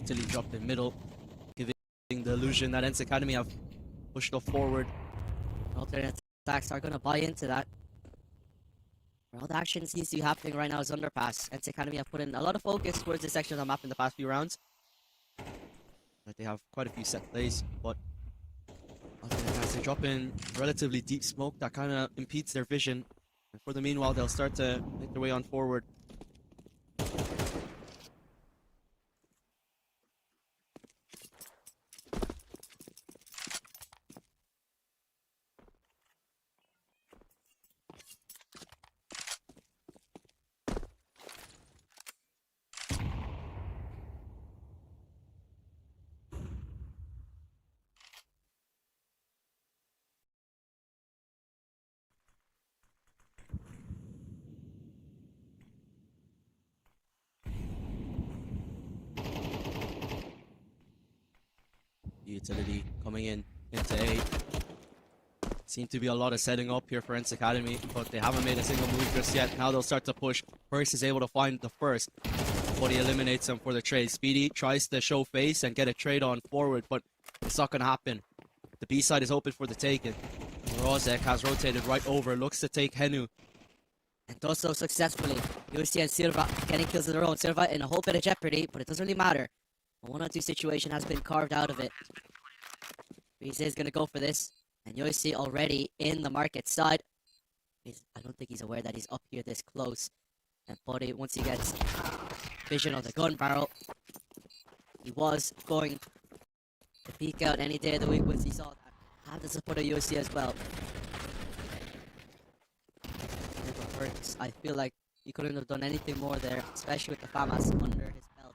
brutally dropped in middle, giving the illusion that ENCE Academy have pushed off forward. Alternate attacks are going to buy into that. All the action seems to be happening right now is underpass. ENCE Academy have put in a lot of focus towards this section of the map in the past few rounds. But they have quite a few set plays, but alternate attacks, they drop in relatively deep smoke that kind of impedes their vision. And for the meanwhile, they'll start to make their way on forward. Utility coming in into A. Seem to be a lot of setting up here for ENCE Academy, but they haven't made a single move just yet. Now they'll start to push. First is able to find the first, but he eliminates him for the trade. Speedy tries to show face and get a trade on forward, but it's not going to happen. The B side is open for the taking. Rozek has rotated right over, looks to take Henu. And does so successfully. USC and Silva getting kills of their own. Silva in a whole bit of jeopardy, but it doesn't really matter. A 1-on-2 situation has been carved out of it. Reese is going to go for this. And USC already in the market side. I don't think he's aware that he's up here this close. And Buddy, once he gets vision of the gun barrel, he was going to peek out any day of the week once he saw that. Had the support of USC as well. I feel like he couldn't have done anything more there, especially with the FAMAS under his belt.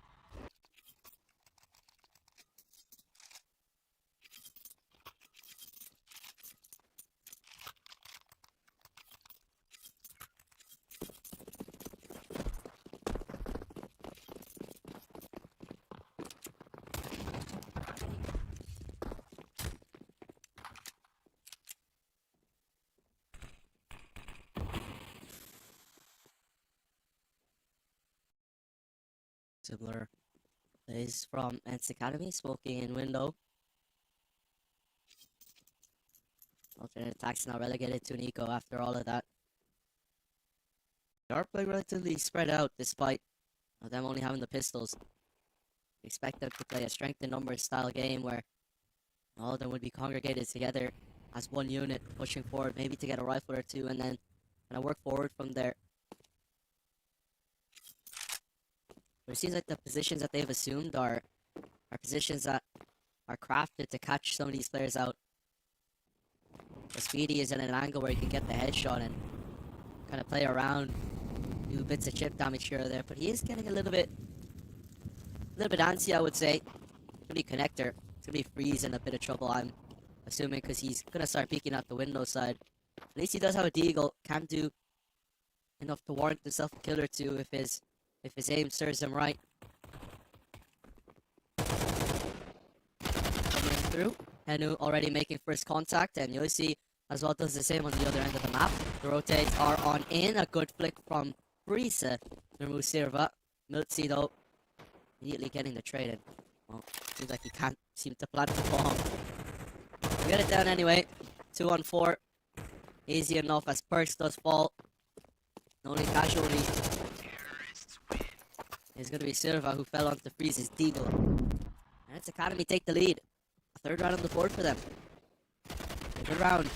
Similar plays from ENCE Academy, smoking in window. Alternate attacks now relegated to Nico after all of that. They are playing relatively spread out despite them only having the pistols. We expect them to play a strength in numbers style game where all of them would be congregated together as one unit, pushing forward, maybe to get a rifle or two, and then kind of work forward from there. But it seems like the positions that they've assumed are positions that are crafted to catch some of these players out. The Speedy is in an angle where he can get the headshot and kind of play around, do bits of chip damage here or there. But he is getting a little bit antsy, I would say. It's gonna be connector. It's gonna be Freeze in a bit of trouble, I'm assuming, because he's gonna start peeking out the window side. At least he does have a deagle, can do enough to warrant himself a kill or two if his aim serves him right. Coming through. Henu already making first contact, and Yossi as well does the same on the other end of the map. The rotates are on in. A good flick from Freeze to remove Silva. Miltzi though, immediately getting the trade in. Well, seems like he can't seem to plant the bomb. We get it down anyway. 2-on-4. Easy enough as Perks does fall. The only casualty is going to be Silva, who fell onto Freeze's deagle. And it's Academy take the lead. A third round on the board for them. Good round.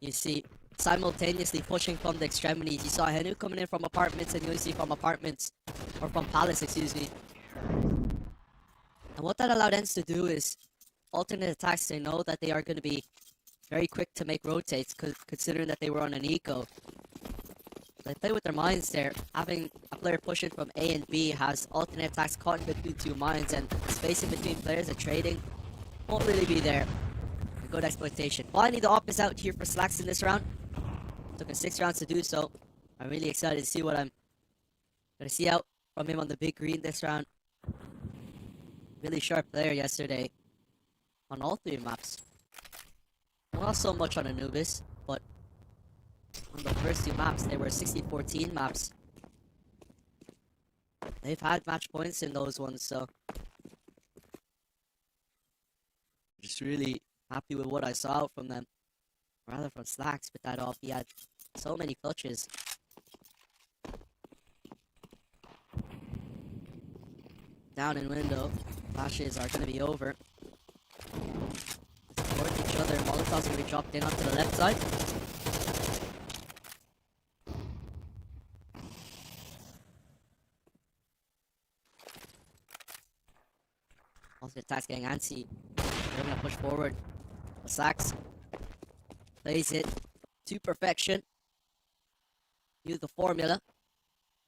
You see, simultaneously pushing from the extremities. You saw Henu coming in from apartments, and you see from apartments, or from Palace, excuse me. And what that allowed ENCE to do is alternate attacks. They know that they are going to be very quick to make rotates, considering that they were on an eco. They play with their minds there. Having a player pushing from A and B has alternate attacks caught in between two minds, and spacing between players and trading won't really be there. A good exploitation. Finally, the op is out here for Slacks in this round. Took him 6 rounds to do so. I'm really excited to see what I'm going to see out from him on the big green this round. Really sharp player yesterday on all 3 maps. Not so much on Anubis, but on the first 2 maps, they were 60-14 maps. They've had match points in those ones, so was really happy with what I saw out from them. Rather from Slacks, but that off. He had so many clutches. Down in window. Flashes are going to be over. Support each other. Molotovs going to be dropped in onto the left side. Also, attack's getting antsy. They're going to push forward. Slacks plays it to perfection. Use the formula.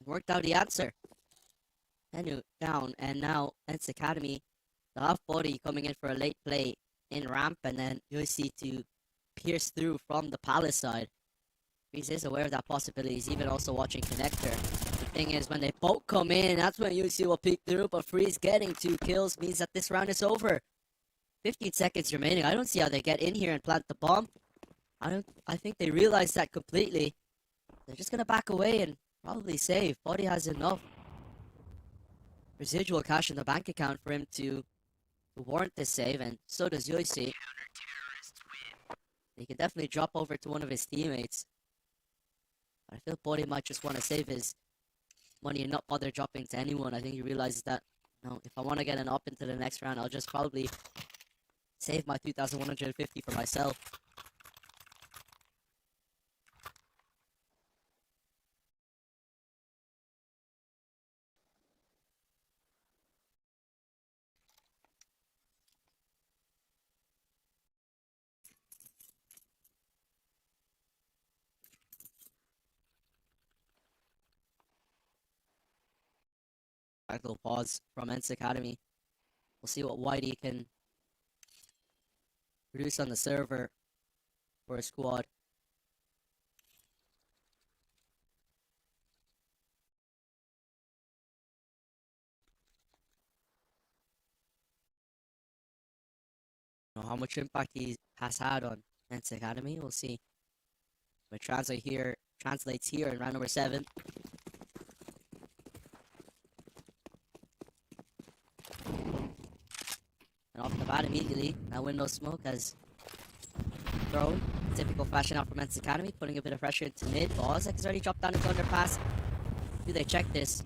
Worked out the answer. Menu down, and now ENCE Academy, the half body coming in for a late play in ramp, and then you'll see to pierce through from the palace side. Freeze is aware of that possibility. He's even also watching connector. The thing is, when they both come in, that's when UC will peek through, but Freeze getting 2 kills means that this round is over. 15 seconds remaining. I don't see how they get in here and plant the bomb. I think they realize that completely. They're just gonna back away and probably save. Body has enough residual cash in the bank account for him to warrant this save, and so does Yoisi. He can definitely drop over to one of his teammates. I feel Body might just want to save his money and not bother dropping to anyone. I think he realizes that, no, if I want to get an up into the next round, I'll just probably save my 2,150 for myself. Little pause from ENCE Academy. We'll see what Whitey can produce on the server for a squad. Know how much impact he has had on ENCE Academy. We'll see. But translates here in round number 7. And off the bat immediately, that window smoke has thrown. Typical fashion out from ENCE Academy, putting a bit of pressure into mid. Ozek has already dropped down into underpass. Do they check this?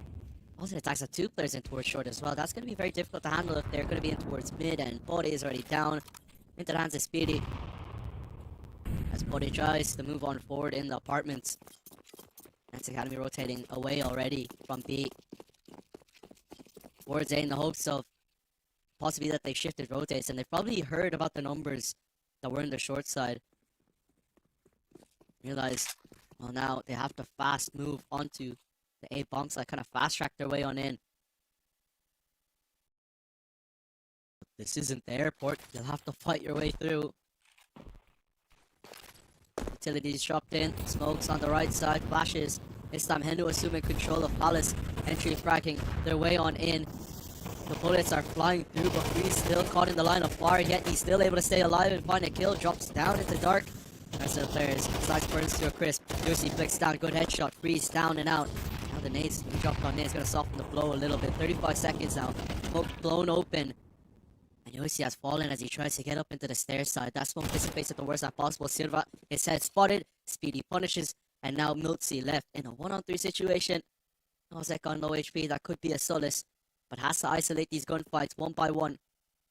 Also, attacks have 2 players in towards short as well. That's going to be very difficult to handle if they're going to be in towards mid, and Body is already down into the hands of Speedy. As Body tries to move on forward in the apartments. ENCE Academy rotating away already from B. Towards A in the hopes of possibly that they shifted rotates, and they've probably heard about the numbers that were in the short side. Realize, well, now they have to fast move onto the A bomb side, kind of fast track their way on in. This isn't the airport, you'll have to fight your way through. Utilities dropped in, smokes on the right side, flashes. This time Hendo assuming control of Palace, entry fragging their way on in. The bullets are flying through, but Freeze still caught in the line of fire, yet he's still able to stay alive and find a kill. Drops down into dark. Rest of the players. Slacks burns to a crisp. Yosi flicks down, good headshot. Freeze down and out. Now the nades, he dropped on nades, gonna soften the blow a little bit. 35 seconds now. Smoke blown open. And Yosi has fallen as he tries to get up into the stair side. That smoke dissipates at the worst time possible. Silva, his head spotted. Speedy punishes. And now Miltzy left in a 1-on-3 situation. Ozek on low HP, that could be a solace, but has to isolate these gunfights one by one.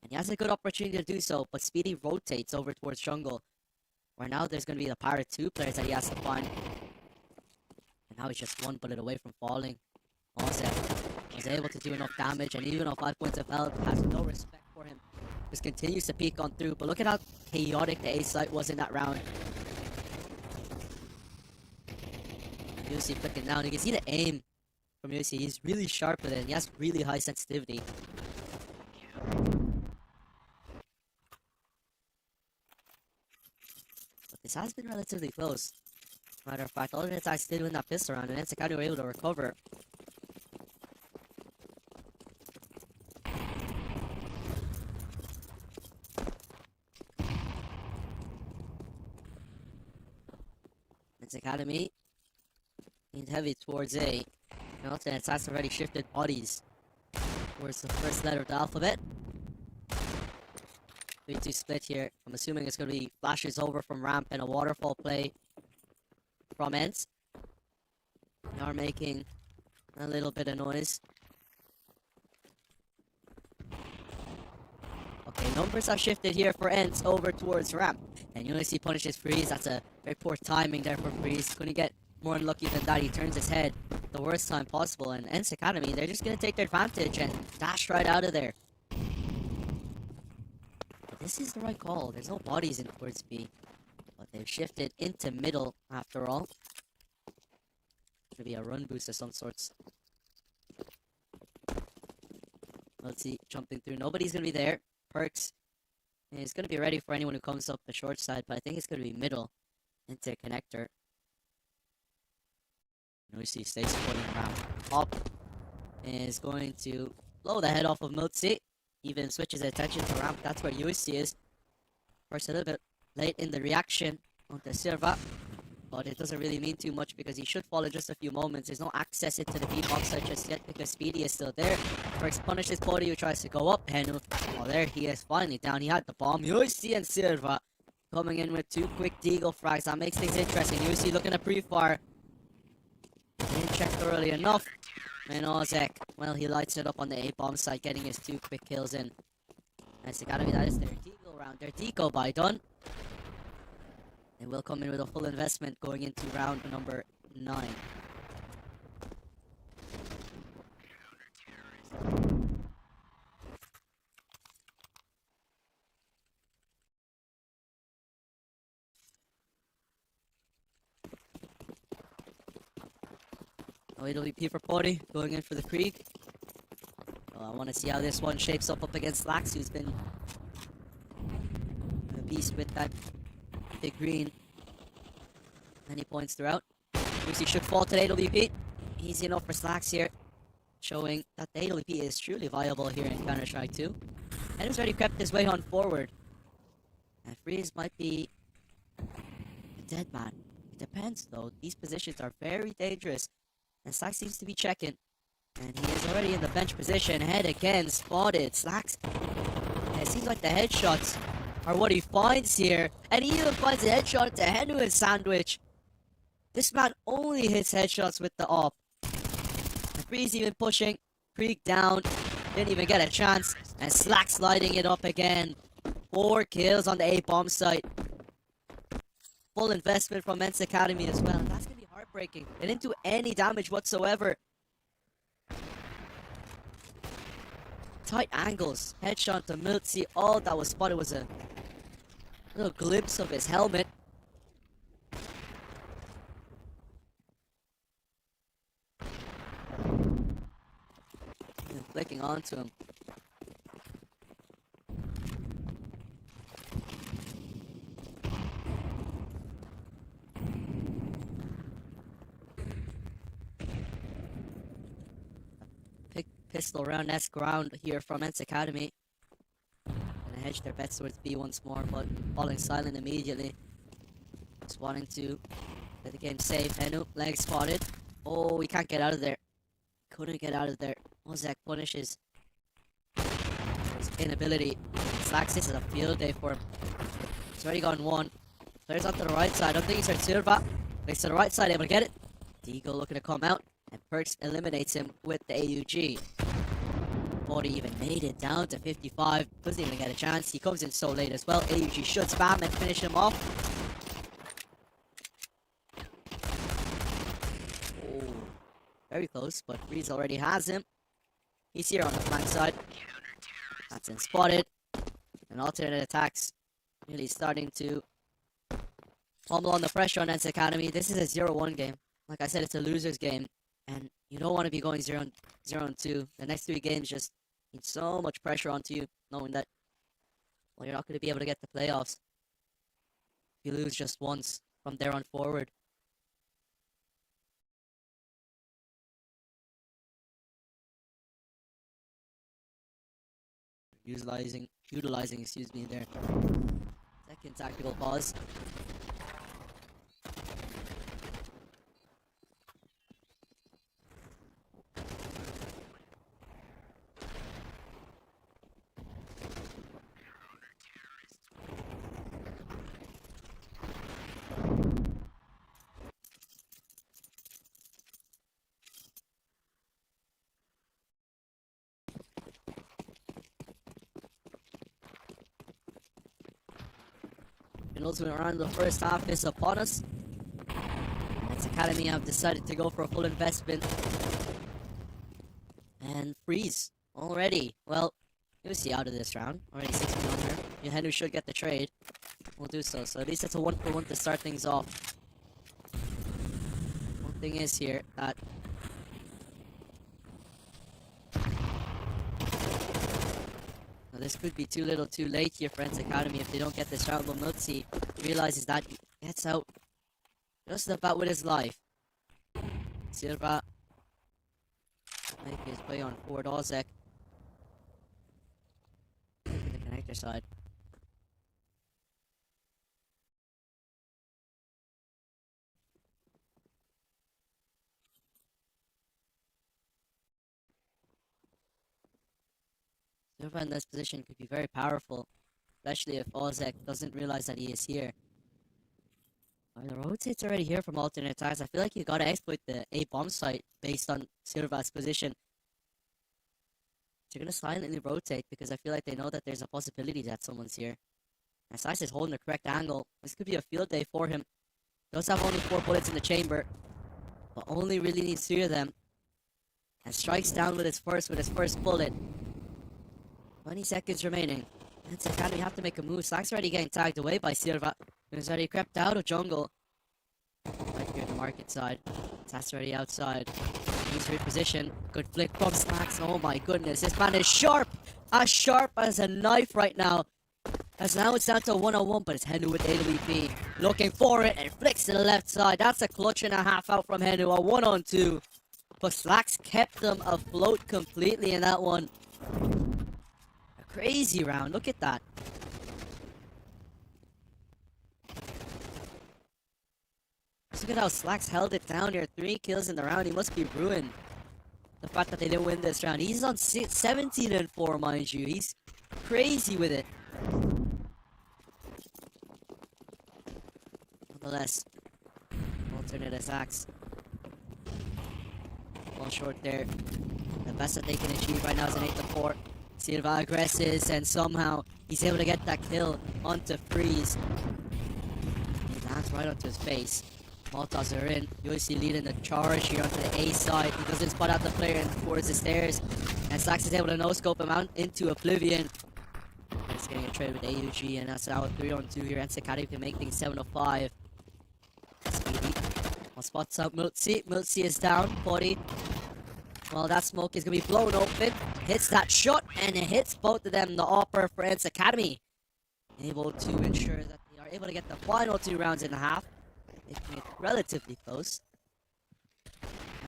And he has a good opportunity to do so, but Speedy rotates over towards jungle, where now there's going to be the Pirate 2 players that he has to find. And now he's just 1 bullet away from falling. Ozek is able to do enough damage, and even on 5 points of health, has no respect for him. Just continues to peek on through, but look at how chaotic the A site was in that round. UC flicking down, you can see the aim from UC. He's really sharp with it, and he has really high sensitivity. But this has been relatively close. Matter of fact, all of the attacks did win that pistol round, and ENCE Academy were able to recover. ENCE Academy leaned heavy towards A. And the attacks already shifted bodies towards the first letter of the alphabet. 3-2 split here. I'm assuming it's going to be flashes over from ramp and a waterfall play from ENCE. They are making a little bit of noise. Okay, numbers have shifted here for ENCE over towards ramp. And UNC punishes Freeze. That's a very poor timing there for Freeze. Couldn't get more unlucky than that. He turns his head the worst time possible. And ENCE Academy, they're just going to take their advantage and dash right out of there. But this is the right call. There's no bodies in towards B. But they've shifted into middle after all. Should be a run boost of some sorts. Let's see, jumping through. Nobody's going to be there. Perks is going to be ready for anyone who comes up the short side, but I think it's going to be middle into connector. We see stay supporting ramp. Up is going to blow the head off of Motzi. Even switches attention to ramp. That's where USC is. First a little bit late in the reaction onto Silva, but it doesn't really mean too much because he should fall in just a few moments. There's no access into the B box side just yet because Speedy is still there. First punishes Bodhi who tries to go up. Henu, oh there he is finally down. He had the bomb. USC and Silva coming in with 2 quick deagle frags. That makes things interesting. USC looking to pre-fire. Didn't check thoroughly enough. And Ozek, well, he lights it up on the A-bomb side, getting his 2 quick kills in. ENCE Academy, that is their deagle round. Their deco by done. They will come in with a full investment going into round number 9. AWP for Pori, going in for the Krieg. I want to see how this one shapes up against Lax, who's been a beast with that big green. Many points throughout. Lucy should fall to the AWP. Easy enough for Slacks here, showing that the AWP is truly viable here in Counter-Strike 2. And he's already crept his way on forward. And Freeze might be a dead man. It depends though. These positions are very dangerous. And Slacks seems to be checking. And he is already in the bench position. Head again, spotted. Slacks. And it seems like the headshots are what he finds here. And he even finds a headshot to Henu and Sandwich. This man only hits headshots with the AWP. And Freeze even pushing. Krieg down. Didn't even get a chance. And Slacks lighting it up again. 4 kills on the A-bomb site. Full investment from ENCE Academy as well. And that's going to be heartbreaking. They didn't do any damage whatsoever. Tight angles. Headshot to Miltzy. All that was spotted was a little glimpse of his helmet. And flicking onto him. Pistol round-esque ground here from ENCE Academy. Gonna hedge their bets towards B once more, but falling silent immediately. Just wanting to get the game safe. Henu, leg spotted. Oh, he can't get out of there. Couldn't get out of there. Ozek punishes his inability. Slacks, this is a field day for him. He's already gone 1. Players on to the right side. I don't think he's heard Silva. Plays to the right side, able to get it. Deagle looking to come out. And Perks eliminates him with the AUG. Body even made it down to 55. Doesn't even get a chance. He comes in so late as well. AUG should spam and finish him off. Oh, very close, but Freeze already has him. He's here on the flank side. That's in spotted. And alternate attacks really starting to pummel on the pressure on ENCE Academy. This is a 0-1 game. Like I said, it's a loser's game. And you don't want to be going 0-2. The next 3 games just need so much pressure onto you, knowing that, well, you're not going to be able to get the playoffs if you lose just once from there on forward. Utilizing, excuse me, their second tactical pause. Finals went around the first half is upon us. ENCE Academy have decided to go for a full investment. And freeze already. Well, you'll see out of this round. Already 16 on her. Henry should get the trade. We'll do so. So at least it's a 1-for-1 to start things off. One thing is here that now this could be too little too late here for ENCE Academy if they don't get this round. But Mutsi realizes that he gets out just about with his life. Silva making his way on forward. Ozek taking the connector side. Silva in this position could be very powerful, especially if Ozek doesn't realize that he is here. The rotate's already here from alternate attacks. I feel like you gotta exploit the A bomb site based on Silva's position. They're gonna silently rotate because I feel like they know that there's a possibility that someone's here. And Sice is holding the correct angle. This could be a field day for him. Does have only 4 bullets in the chamber, but only really needs 3 of them. And strikes down with his first bullet. 20 seconds remaining. ENCE Academy have to make a move. Slack's already getting tagged away by Silva. He's already crept out of jungle. Right here on the market side. That's already outside. He's reposition. Good flick from Slacks. Oh my goodness. This man is sharp. As sharp as a knife right now. As now it's down to 1-on-1, but it's Henu with AWP. Looking for it and flicks to the left side. That's a clutch and a half out from Henu. A 1-on-2. But Slacks kept them afloat completely in that one. A crazy round. Look at that. Look at how Slacks held it down here. 3 kills in the round. He must be ruined. The fact that they didn't win this round. He's on 17-4, mind you. He's crazy with it. Nonetheless, alternate attacks. Fall short there. The best that they can achieve right now is an 8-4. Silva aggresses and somehow he's able to get that kill onto Freeze. He lands right onto his face. Molotovs are in. USC leading the charge here onto the A side. He doesn't spot out the player and towards the stairs. And Slacks is able to no-scope him out into Oblivion. He's getting a trade with AUG and that's now a 3-on-2 here. ENCE Academy can make things 7-5. Speedy. Well, spots out Mutsi. Mutsi is down. 40. Well, that smoke is going to be blown open. Hits that shot and it hits both of them. The offer for ENCE Academy. Able to ensure that they are able to get the final 2 rounds in half. Making it relatively close.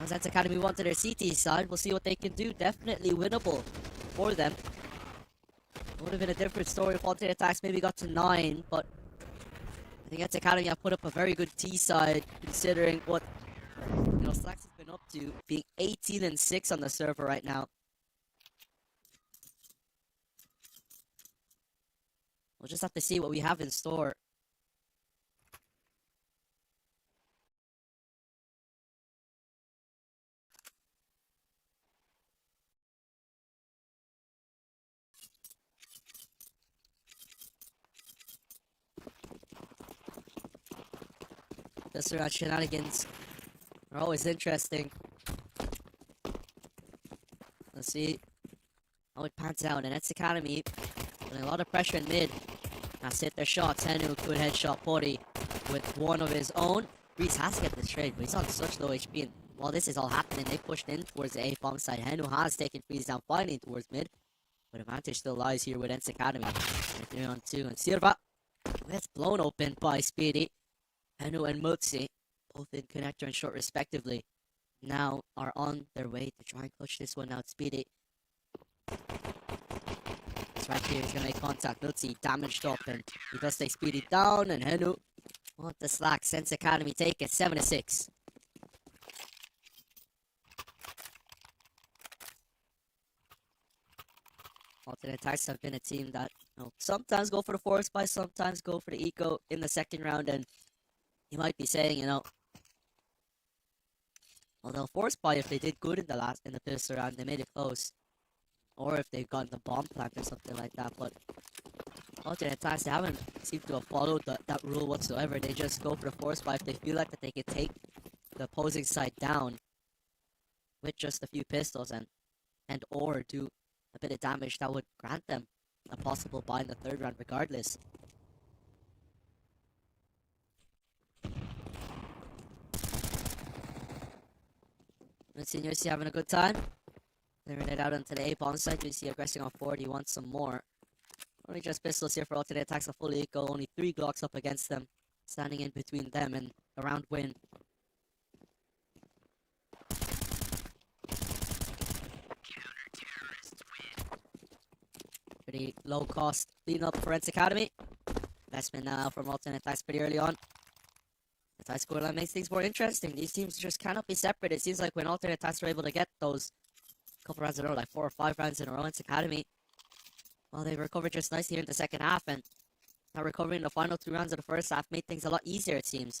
As ENCE Academy won to their CT side, we'll see what they can do. Definitely winnable for them. It would have been a different story if alternate attacks maybe got to 9, but I think ENCE Academy have put up a very good T side considering what Slacks has been up to, being 18-6 on the server right now. We'll just have to see what we have in store. This around shenanigans are always interesting. Let's see how it pans out. And ENCE Academy putting a lot of pressure in mid. Now sit their shots. Henu could headshot 40 with one of his own. Reese has to get this trade, but he's on such low HP. And while this is all happening, they pushed in towards the A bomb side. Henu has taken Freeze down, fighting towards mid. But advantage still lies here with ENCE Academy. 3-on-2. And Silva gets blown open by Speedy. Henu and Mutsi, both in connector and short respectively, now are on their way to try and clutch this one out. Speedy. It's right here, he's gonna make contact. Mutsi damaged up and he does take Speedy down and Henu on the slack. ENCE Academy take it 7-6. Alternate attacks have been a team that sometimes go for the forest buy, sometimes go for the eco in the second round, and you might be saying, well, they'll force buy if they did good in the pistol round, they made it close. Or if they've gotten the bomb plant or something like that, but alternate attacks, they haven't seemed to have followed that rule whatsoever. They just go for the force buy if they feel like that they can take the opposing side down with just a few pistols and or do a bit of damage that would grant them a possible buy in the third round regardless. Let's see, Nursi having a good time. Clearing it out onto the A bomb site. We see aggressing on forward. He wants some more. Only just pistols here for alternate attacks. A full eco. Only 3 Glocks up against them. Standing in between them and the round win. Pretty low cost clean up for ENCE Academy. Investment now from alternate attacks pretty early on. The tie scoreline makes things more interesting. These teams just cannot be separate. It seems like when alternate attacks are able to get those couple rounds in a row, like 4 or 5 rounds in a row, ENCE Academy, well, they recovered just nicely here in the second half, and now recovering the final 2 rounds of the first half made things a lot easier, it seems.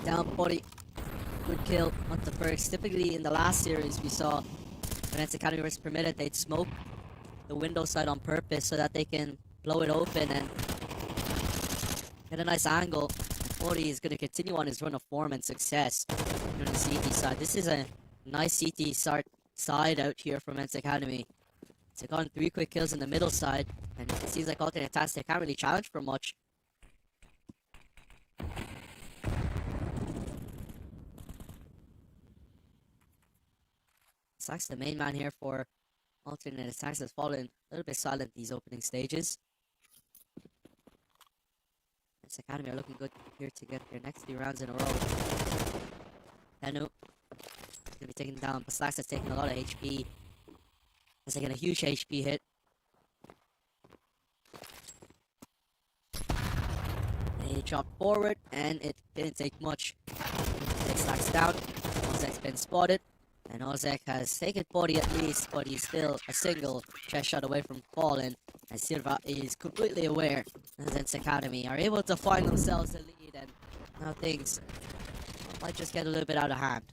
Down body. Good kill on the first. Typically in the last series we saw when ENCE Academy was permitted, they'd smoke the window side on purpose so that they can blow it open and get a nice angle. 40 is going to continue on his run of form and success on the CT side. This is a nice CT side out here from ENCE Academy. They've gotten 3 quick kills in the middle side, and it seems like alternate attacks they can't really challenge for much. Sax, the main man here for alternate attacks, has fallen a little bit silent these opening stages. ENCE Academy are looking good here to get their next 3 rounds in a row. Henu going to be taken down, but Sax has taken a lot of HP. Has taken a huge HP hit. He dropped forward, and it didn't take much. Take Sax down. Ozek's been spotted. And Ozek has taken body at least, but he's still a single chest shot away from falling. And Silva is completely aware that ENCE Academy are able to find themselves the lead, and now things might just get a little bit out of hand.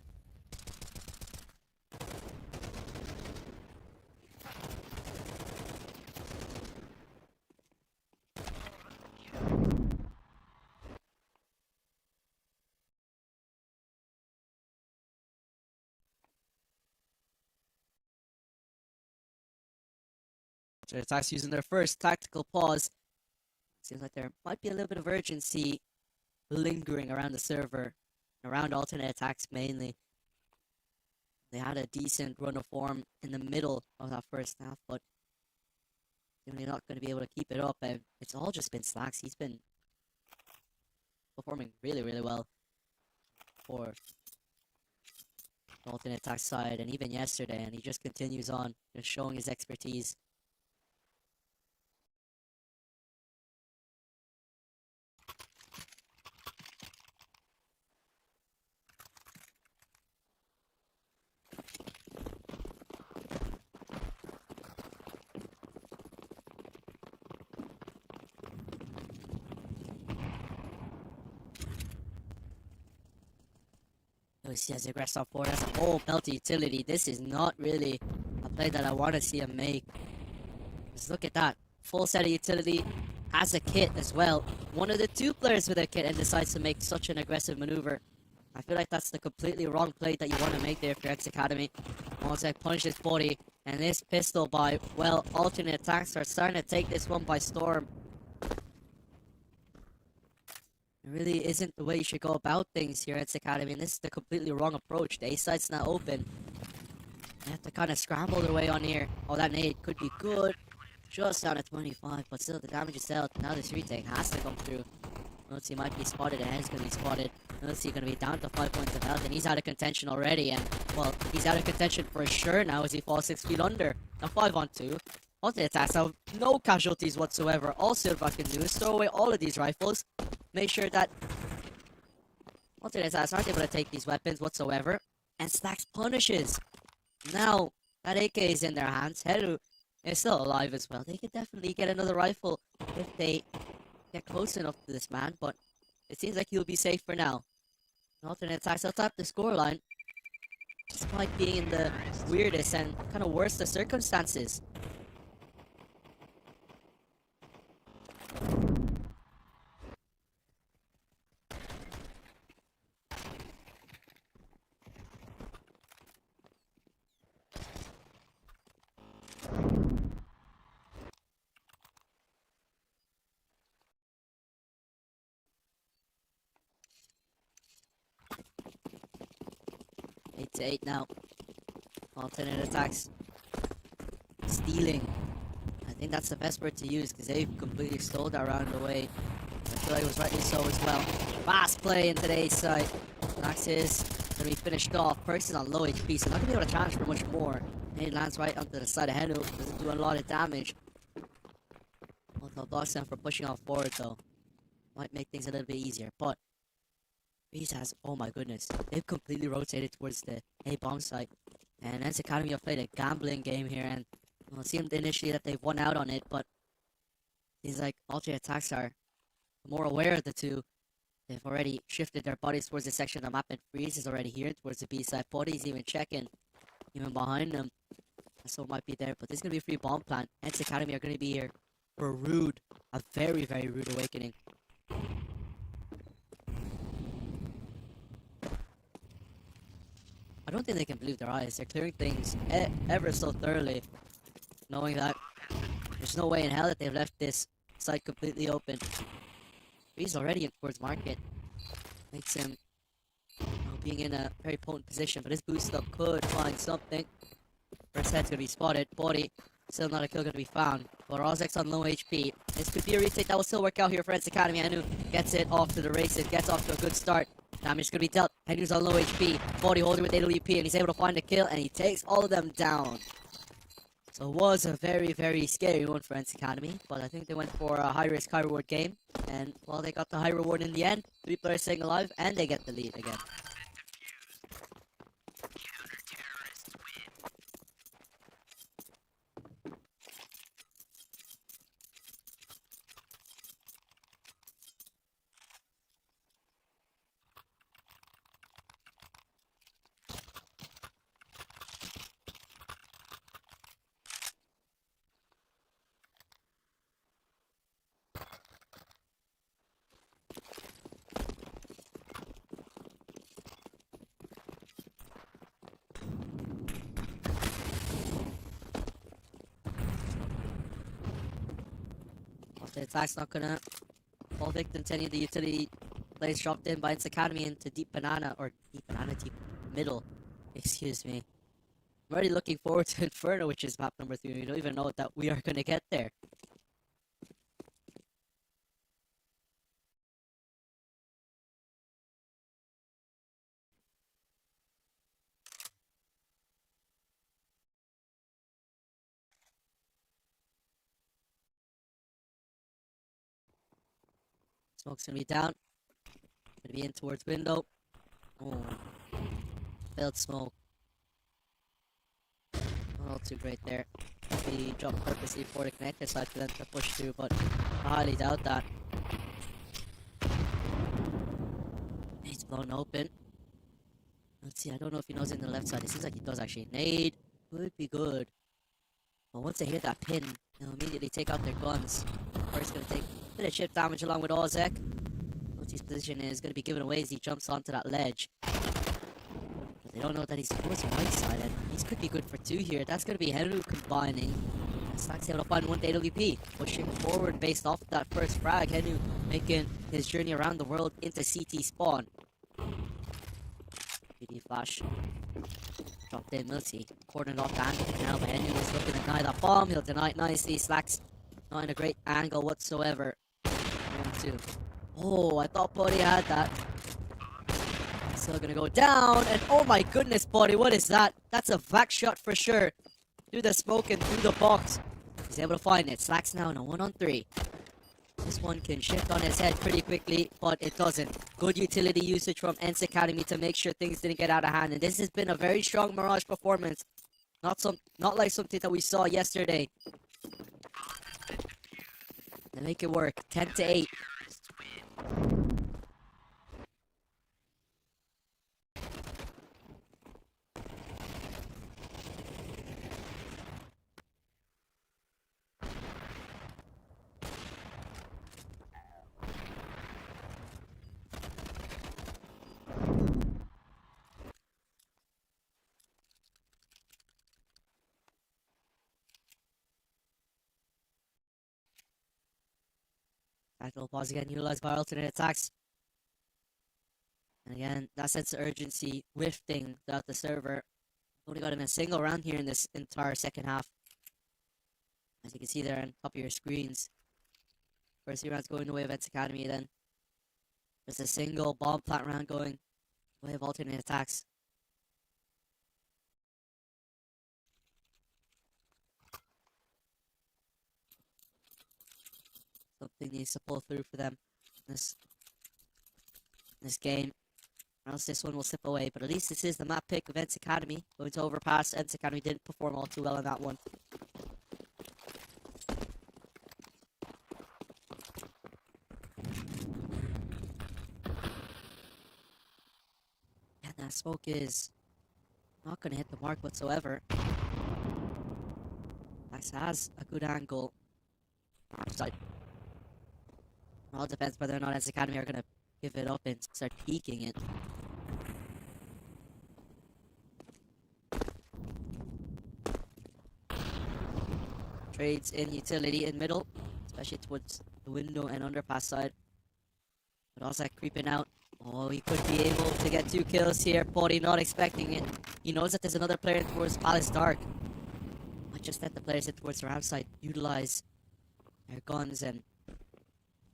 Attacks using their first tactical pause. Seems like there might be a little bit of urgency lingering around the server, around alternate attacks mainly. They had a decent run of form in the middle of that first half, but they're not going to be able to keep it up, and it's all just been Slacks. He's been performing really, really well for the alternate attack side, and even yesterday, and he just continues on, just showing his expertise. He has aggressive forward. That's a whole belt utility. This is not really a play that I want to see him make. Just look at that. Full set of utility. Has a kit as well. One of the 2 players with a kit and decides to make such an aggressive maneuver. I feel like that's the completely wrong play that you want to make there for ENCE Academy. Ozek punishes body. And this pistol by, well, alternate attacks are starting to take this one by storm. It really isn't the way you should go about things here at ENCE Academy, and this is the completely wrong approach. The A side's now open. They have to kind of scramble their way on here. Oh, that nade could be good. Just down at 25, but still the damage is dealt. Now this retake has to come through. Notes might be spotted, and he's going to be spotted. Notes going to be down to 5 points of health, and he's out of contention already. And, well, he's out of contention for sure now as he falls 6 feet under. Now 5 on 2. Alternate attacks have no casualties whatsoever. All Silva can do is throw away all of these rifles. Make sure that alternate attacks aren't able to take these weapons whatsoever. And Slacks punishes. Now, That AK is in their hands. Heru is still alive as well. They could definitely get another rifle if they get close enough to this man, but it seems like he'll be safe for now. Alternate attacks, they'll tap the scoreline, despite being in the weirdest and kind of worst of circumstances. Eight to 8 now. Alternate attacks. Stealing. I think that's the best word to use because they've completely stole that round away. I feel like it was rightly so as well. Fast play in today's side. Max is going to be finished off. Perks is on low HP, so not going to be able to challenge for much more. And he lands right onto the side of Henu. Doesn't do a lot of damage. Although blocks them for pushing off forward though. Might make things a little bit easier, but Reese has, oh my goodness, they've completely rotated towards the A-bomb site. And ENCE Academy have played a gambling game here, and it seemed initially that they've won out on it, but seems like alternate attacks are more aware of the two. They've already shifted their bodies towards the section of the map, and Freeze is already here towards the B side. Body's even checking, even behind them. So it might be there, but there's going to be a free bomb plant. ENCE Academy are going to be here for a very, very rude awakening. I don't think they can believe their eyes. They're clearing things ever so thoroughly, knowing that there's no way in hell that they've left this site completely open. He's already in towards market. Makes him being in a very potent position, but his boost up could find something. First head's gonna be spotted. Body, still not a kill gonna be found. But Rozek's on low HP. This could be a retake that will still work out here for ENCE Academy. Anu gets it off to the races, gets off to a good start. Damage is gonna be dealt. Henu's on low HP. Body holding with AWP, and he's able to find a kill, and he takes all of them down. So it was a very, very scary one for ENCE Academy, but I think they went for a high risk, high reward game, and well, they got the high reward in the end. 3 players staying alive, and they get the lead again. The attack's not gonna fall victim to any of the utility plays dropped in by ENCE Academy into deep middle. Excuse me. I'm already looking forward to Inferno, which is map number 3. We don't even know that we are gonna get there. Smoke's gonna be down. Gonna be in towards window. Oh. Failed smoke. Not all too great there. He dropped purposely for the connector side for them to push through, but I highly doubt that. He's blown open. Let's see, I don't know if he knows in the left side. It seems like he does actually. Nade would be good. But once they hit that pin, they'll immediately take out their guns. First gonna take a bit of chip damage along with Ozek. His position is going to be given away as he jumps onto that ledge. But they don't know that he's towards the right side, and he's could be good for 2 here. That's going to be Henry combining. Slack's able to find 1 AWP, pushing forward based off that first frag. Henry making his journey around the world into CT spawn. PD flash. Dropped in Milty. Cordoned off the angle now, but Henry was looking to deny that bomb. He'll deny it nicely. Slack's not in a great angle whatsoever. 1-2. Oh, I thought Buddy had that. Still gonna go down, and oh my goodness, Buddy, what is that? That's a vac shot for sure. Through the smoke and through the box. He's able to find it. Slacks now in a 1-on-3. This one can shift on his head pretty quickly, but it doesn't. Good utility usage from ENCE Academy to make sure things didn't get out of hand, and this has been a very strong Mirage performance Not like something that we saw yesterday. They make it work. 10-8. Tactical pause again, utilized by alternate attacks. And again, that sense of urgency wafting throughout the server. Only got in a single round here in this entire second half. As you can see there on top of your screens. First 3 rounds going the way of ENCE Academy, then there's a single bomb plant round going the way of alternate attacks. Something needs to pull through for them in this game. Or else this one will slip away. But at least this is the map pick of ENCE Academy. Going to overpass. ENCE Academy didn't perform all too well on that one. And that smoke is not going to hit the mark whatsoever. Max has a good angle. Side. It all depends whether or not ENCE Academy are going to give it up and start peeking it. Trades in utility in middle, especially towards the window and underpass side. But also creeping out. Oh, he could be able to get 2 kills here. Potty not expecting it. He knows that there's another player towards Palace Dark. Might just let the players hit towards the ramp side utilize their guns and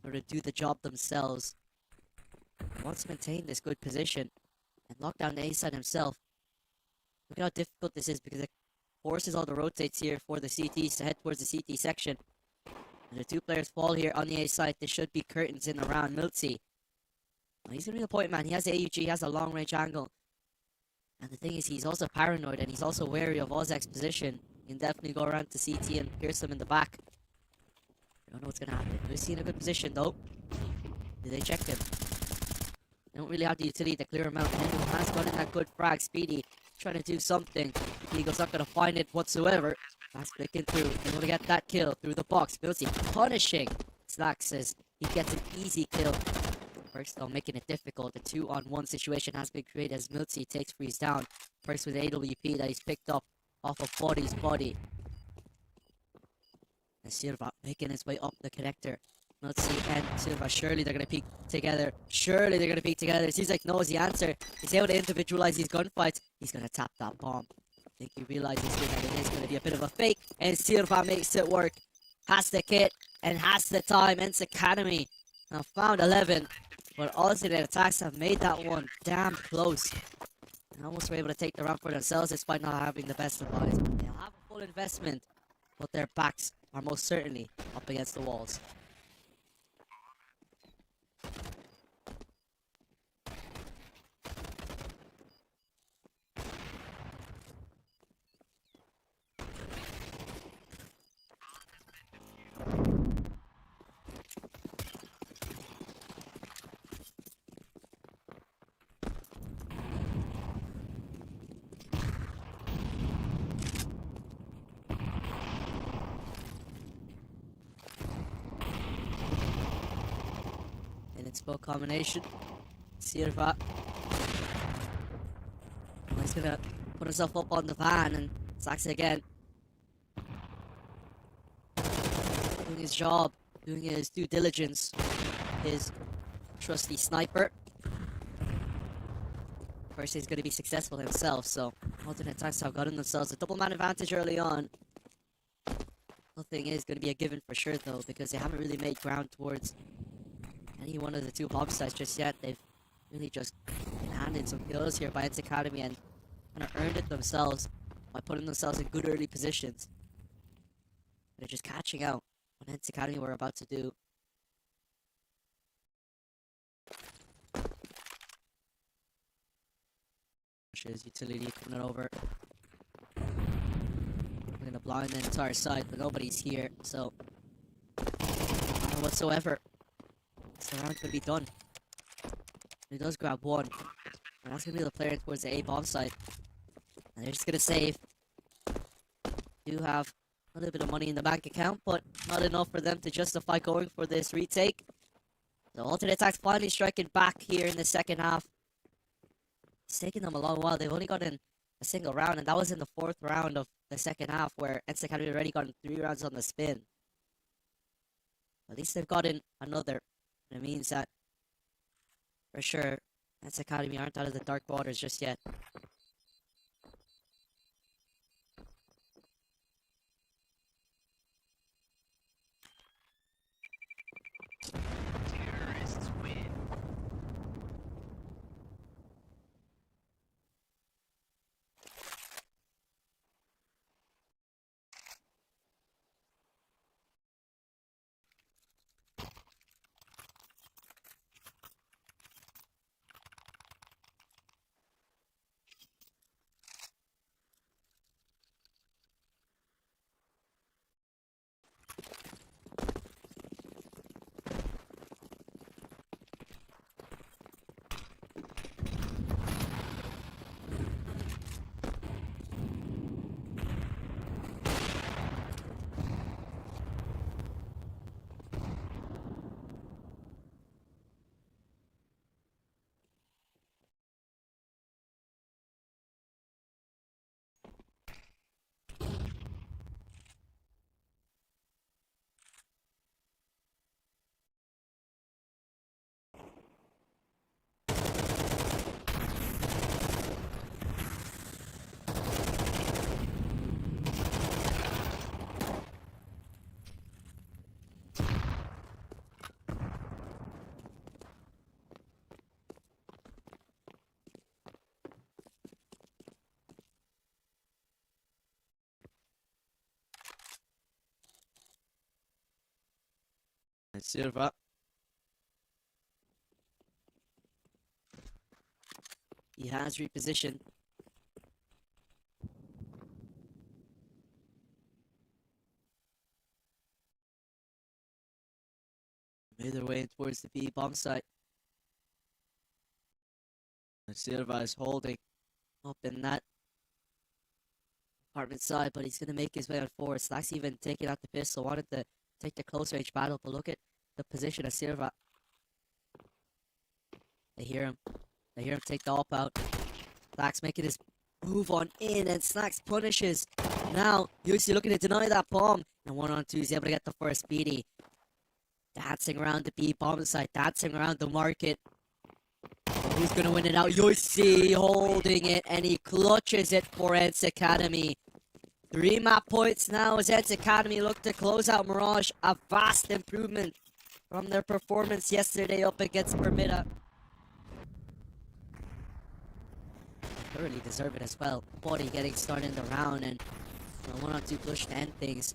in order to do the job themselves. He wants to maintain this good position and lock down the A side himself. Look at how difficult this is because it forces all the rotates here for the CTs to head towards the CT section. And the 2 players fall here on the A side. There should be curtains in around miltzy. Well, he's going to be the point man. He has the AUG, he has a long range angle. And the thing is, he's also paranoid and he's also wary of Ozek's position. He can definitely go around to CT and pierce them in the back. I don't know what's going to happen. He's in a good position though. Did they check him? They don't really have the utility to clear him out. And he has gotten that good frag. Speedy trying to do something. Eagle's not going to find it whatsoever. Fast flicking through. They're going to get that kill through the box. miltzy punishing. Slack says he gets an easy kill. Perks though making it difficult. The 2-on-1 situation has been created as miltzy takes freeze down. Perks with AWP that he's picked up off of Body's body. And Silva making his way up the connector. miltzy and Silva, surely they're going to peek together. Surely they're going to peek together. It seems like knows the answer. He's able to individualize these gunfights. He's going to tap that bomb. I think he realizes here that it is going to be a bit of a fake. And Silva makes it work. Has the kit and has the time. ENCE Academy now found 11. But alternate attacks have made that one damn close. And almost were able to take the round for themselves despite not having the best of buys. They'll have a full investment, but their backs are most certainly up against the walls. Bow combination. Silva. He's gonna put himself up on the van and sacks it again. Doing his job, doing his due diligence. His trusty sniper. First, he's gonna be successful himself, so alternate attacks have gotten themselves a double man advantage early on. The thing is gonna be a given for sure though, because they haven't really made ground towards any one of the 2 bomb sites just yet. They've really just been handed some kills here by ENCE Academy and kind of earned it themselves by putting themselves in good early positions. They're just catching out what ENCE Academy were about to do. His utility coming over. blind the entire side, but nobody's here, so none whatsoever. So the round could be done. He does grab one, and that's gonna be the player towards the A bomb side. And they're just gonna save. Do have a little bit of money in the bank account, but not enough for them to justify going for this retake. So aTTaX finally striking back here in the second half. It's taken them a long while. They've only gotten a single round, and that was in the 4th round of the second half, where ENCE Academy already gotten 3 rounds on the spin. At least they've gotten another. And it means that, for sure, ENCE Academy aren't out of the dark waters just yet. And Silva. He has repositioned. Made their way towards the B bomb site. And Silva is holding. Up in that apartment side, but he's going to make his way on forward. Slack's even taking out the pistol, wanted to take the close range battle, but look at the position of Silva. They hear him. They hear him take the up out. Slack's making his move on in, and Slacks punishes. Now, Yusi looking to deny that bomb. And 1-on-2, he's able to get the first BD. Dancing around the B bomb site, dancing around the market. Who's going to win it out? Yusi holding it, and he clutches it for ENCE Academy. 3 map points now as ENCE Academy look to close out Mirage. A vast improvement from their performance yesterday up against Permita. Thoroughly deserve it as well. Body getting started in the round, and 1-on-2 push to end things.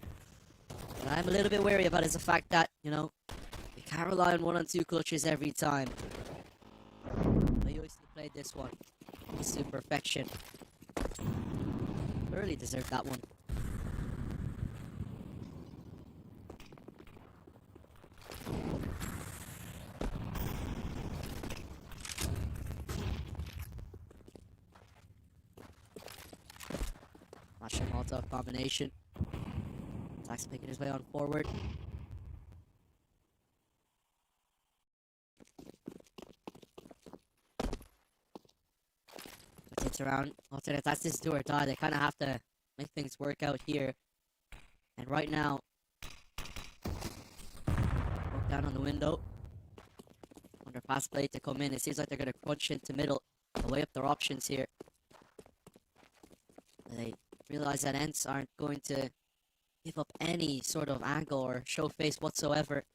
What I'm a little bit wary about is the fact that, you can't rely on 1-on-2 clutches every time. But you played this one to perfection. Thoroughly deserved that one. Flash and Molotov combination. aTTaX making his way on forward. It's around. aTTaX, this is do or die. They kind of have to make things work out here. And right now, look down on the window. Under pass play to come in. It seems like they're going to crunch into middle to weigh up their options here. They realize that ENCE aren't going to give up any sort of angle or show face whatsoever.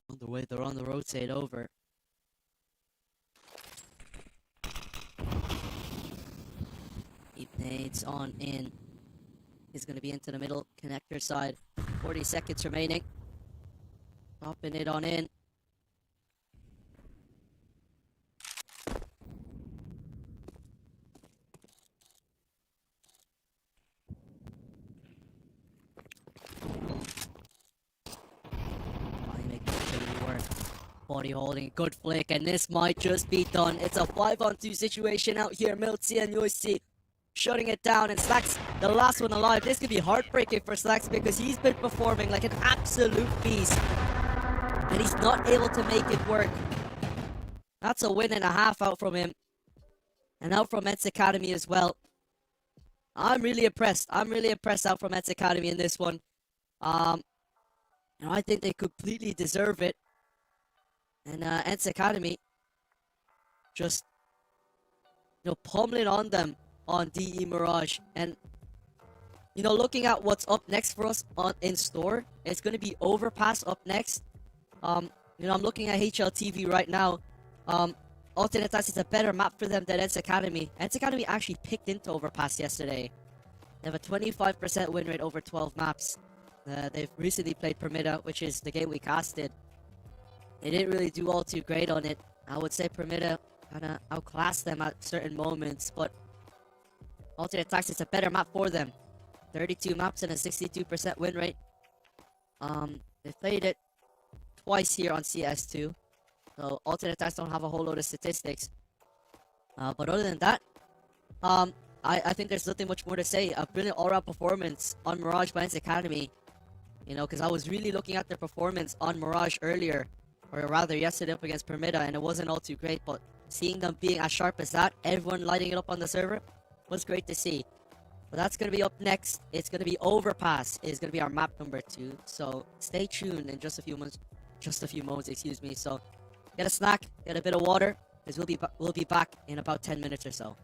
On the way, they're on the rotate over. Keep nades on in. He's going to be into the middle connector side. 40 seconds remaining. Dropping it on in. body holding, good flick, and this might just be done. It's a 5-on-2 situation out here. Milty and Yoisi shutting it down, and Slacks the last one alive. This could be heartbreaking for Slacks because he's been performing like an absolute beast, and he's not able to make it work. That's a win and a half out from him, and out from ENCE Academy as well. I'm really impressed. I'm really impressed out from ENCE Academy in this one. I think they completely deserve it. And ENCE Academy just, pummeling on them on DE Mirage. And, looking at what's up next for us in store, it's going to be Overpass up next. I'm looking at HLTV right now. aTTaX is a better map for them than ENCE Academy. ENCE Academy actually picked into Overpass yesterday. They have a 25% win rate over 12 maps. They've recently played Permita, which is the game we casted. They didn't really do all too great on it. I would say Permita kind of outclassed them at certain moments, but aTTaX is a better map for them. 32 maps and a 62% win rate. They played it twice here on CS2, so aTTaX don't have a whole load of statistics. But other than that, I think there's nothing much more to say. A brilliant all-round performance on Mirage by ENCE Academy. Because I was really looking at their performance on Mirage earlier, or rather yesterday up against Permita, and it wasn't all too great, but seeing them being as sharp as that, everyone lighting it up on the server, was great to see. But that's going to be up next. It's going to be Overpass. It's going to be our map number 2, so stay tuned in just a few moments, excuse me. So get a snack, get a bit of water, because we'll be back in about 10 minutes or so.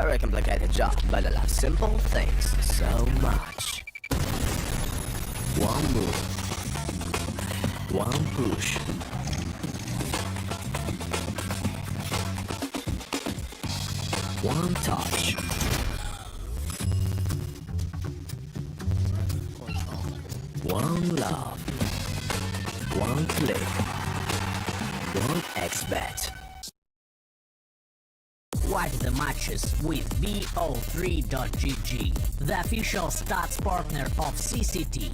very complicated job, but I love simple things so much. One move. One push. One touch. One love. One click. One XBet. Watch the matches with bo3.gg, the official stats partner of CCT.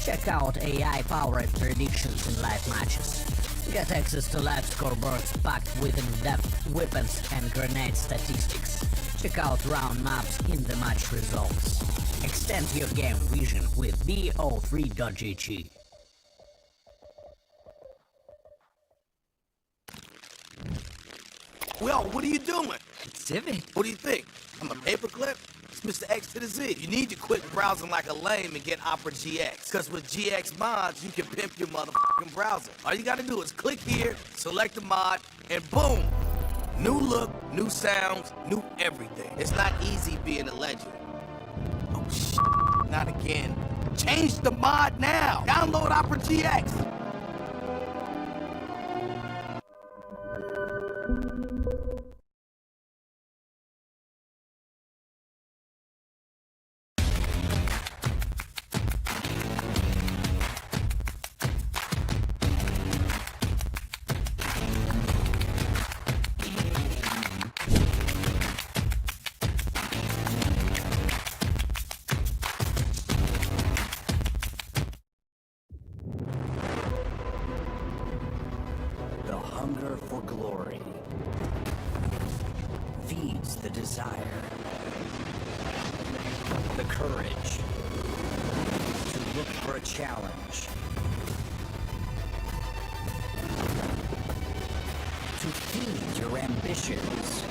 Check out AI-powered predictions in live matches. Get access to live scoreboards packed with in-depth weapons and grenade statistics. Check out round maps in the match results. Extend your game vision with bo3.gg. Well, what are you doing? Civic. What do you think? I'm a paperclip? It's Mr. X to the Z. You need to quit browsing like a lame and get Opera GX. Because with GX mods, you can pimp your motherfucking browser. All you gotta do is click here, select the mod, and boom! New look, new sounds, new everything. It's not easy being a legend. Oh, shit. Not again. Change the mod now. Download Opera GX. The hunger for glory feeds the desire, the courage to look for a challenge, to feed your ambitions.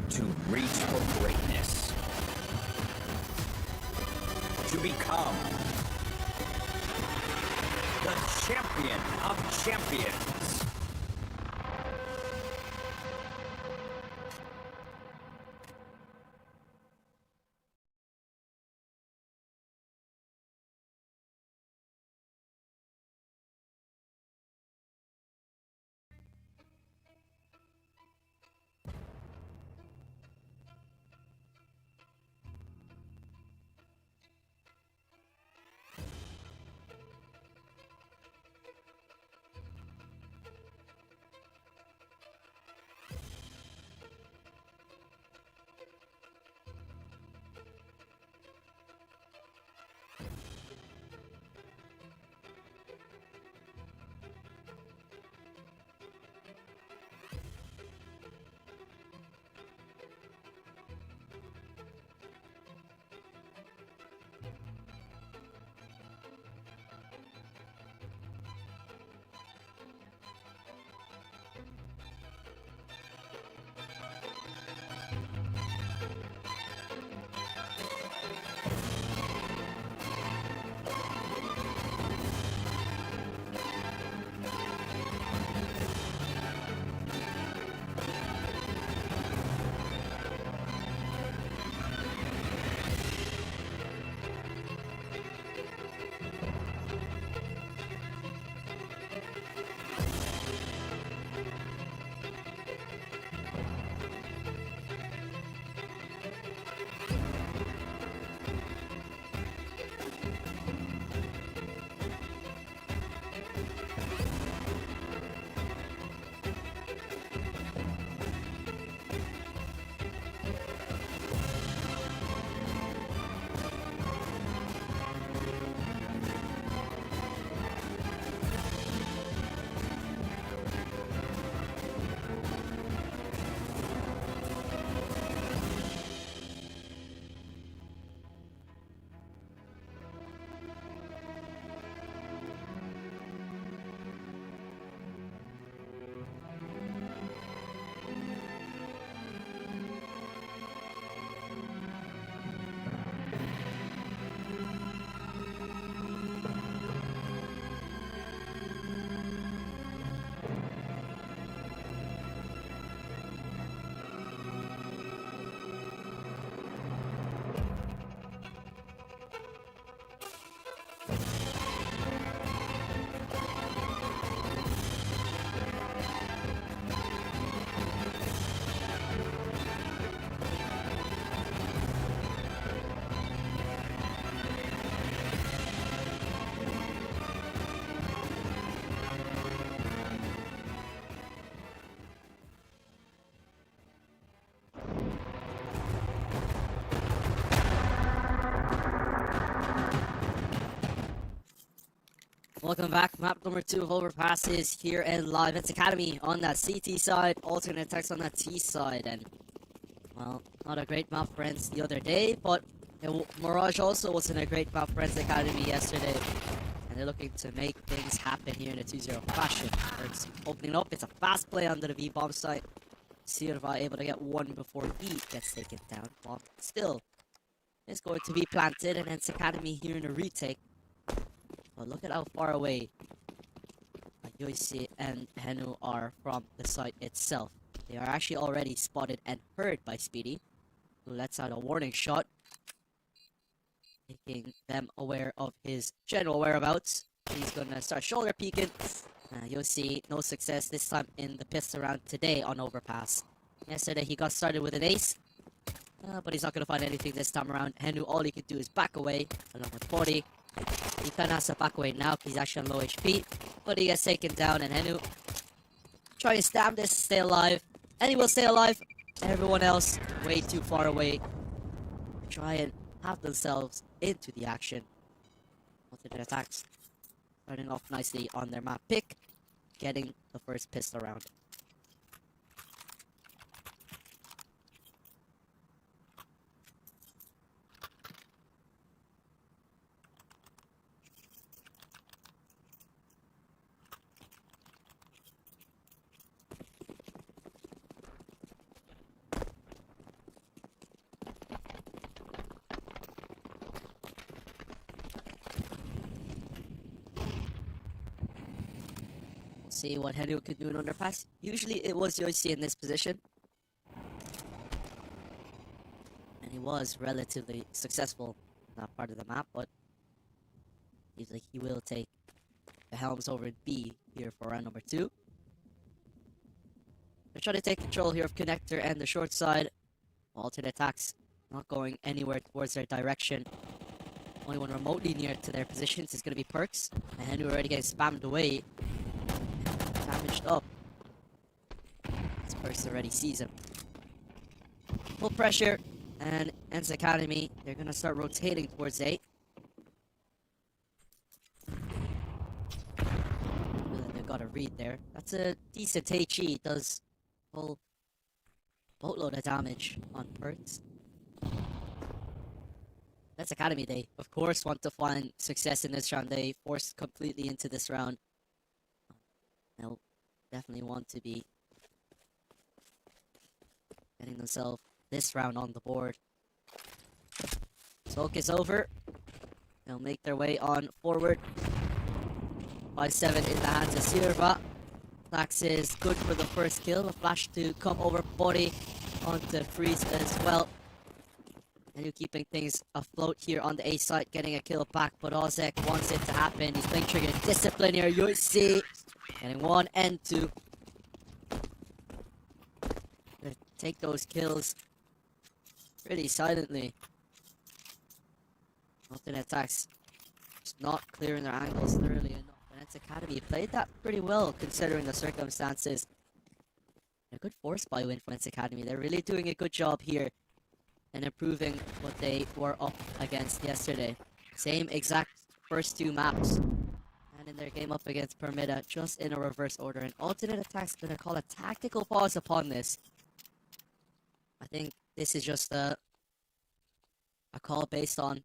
To reach for greatness. To become the champion of champions. Welcome back. Map number 2 of Overpasses here in live. It's Academy on that CT side, alternate text on that T side, and well, not a great map for ENCE the other day, but Mirage also wasn't a great map for ENCE Academy yesterday. And they're looking to make things happen here in a 2-0 fashion. It's opening up. It's a fast play under the V-bomb site. Sirva able to get one before he gets taken down. Bomb still is going to be planted, and ENCE Academy here in a retake. But look at how far away Yoisi and Henu are from the site itself. They are actually already spotted and heard by Speedy, who lets out a warning shot, making them aware of his general whereabouts. He's gonna start shoulder peeking. You'll see no success this time in the pistol round today on Overpass. Yesterday he got started with an ace, but he's not gonna find anything this time around. Henu, all he could do is back away along with 40. He kinda has to back away now because he's actually on low HP, but he gets taken down, and Henu try and stab this, stay alive, and he will stay alive. Everyone else way too far away. Try and have themselves into the action. Alternate attacks starting off nicely on their map pick, getting the first pistol round. See what Henu could do in underpass. Usually it was Yoisi in this position, and he was relatively successful in that part of the map, but seems like he will take the helms over in B here for round number 2. They're trying to take control here of connector and the short side. Alternate attacks not going anywhere towards their direction. Only one remotely near to their positions is going to be Perks, and Henu already getting spammed away. Damaged up. This Perks already sees him. Full pressure, and ENCE Academy, they're gonna start rotating towards A. They've got a read there. That's a decent HE. Does a whole boatload of damage on Perks. ENCE Academy, they of course want to find success in this round. They forced completely into this round. They'll definitely want to be getting themselves this round on the board. Smoke is over. They'll make their way on forward. 5-7 in the hands of Sirva. aTTaX is good for the first kill. A flash to come over body onto Freeze as well. And you're keeping things afloat here on the A side, getting a kill back, but Ozek wants it to happen. He's playing trigger discipline here. You see, getting 1 and 2. Take those kills pretty silently. Alternate attacks just not clearing their angles thoroughly enough. And ENCE Academy played that pretty well considering the circumstances. A good force buy win for ENCE Academy. They're really doing a good job here and improving what they were up against yesterday. Same exact first 2 maps. And in their game up against Permida, just in a reverse order. And alternate attacks gonna call a tactical pause upon this. I think this is just a call based on,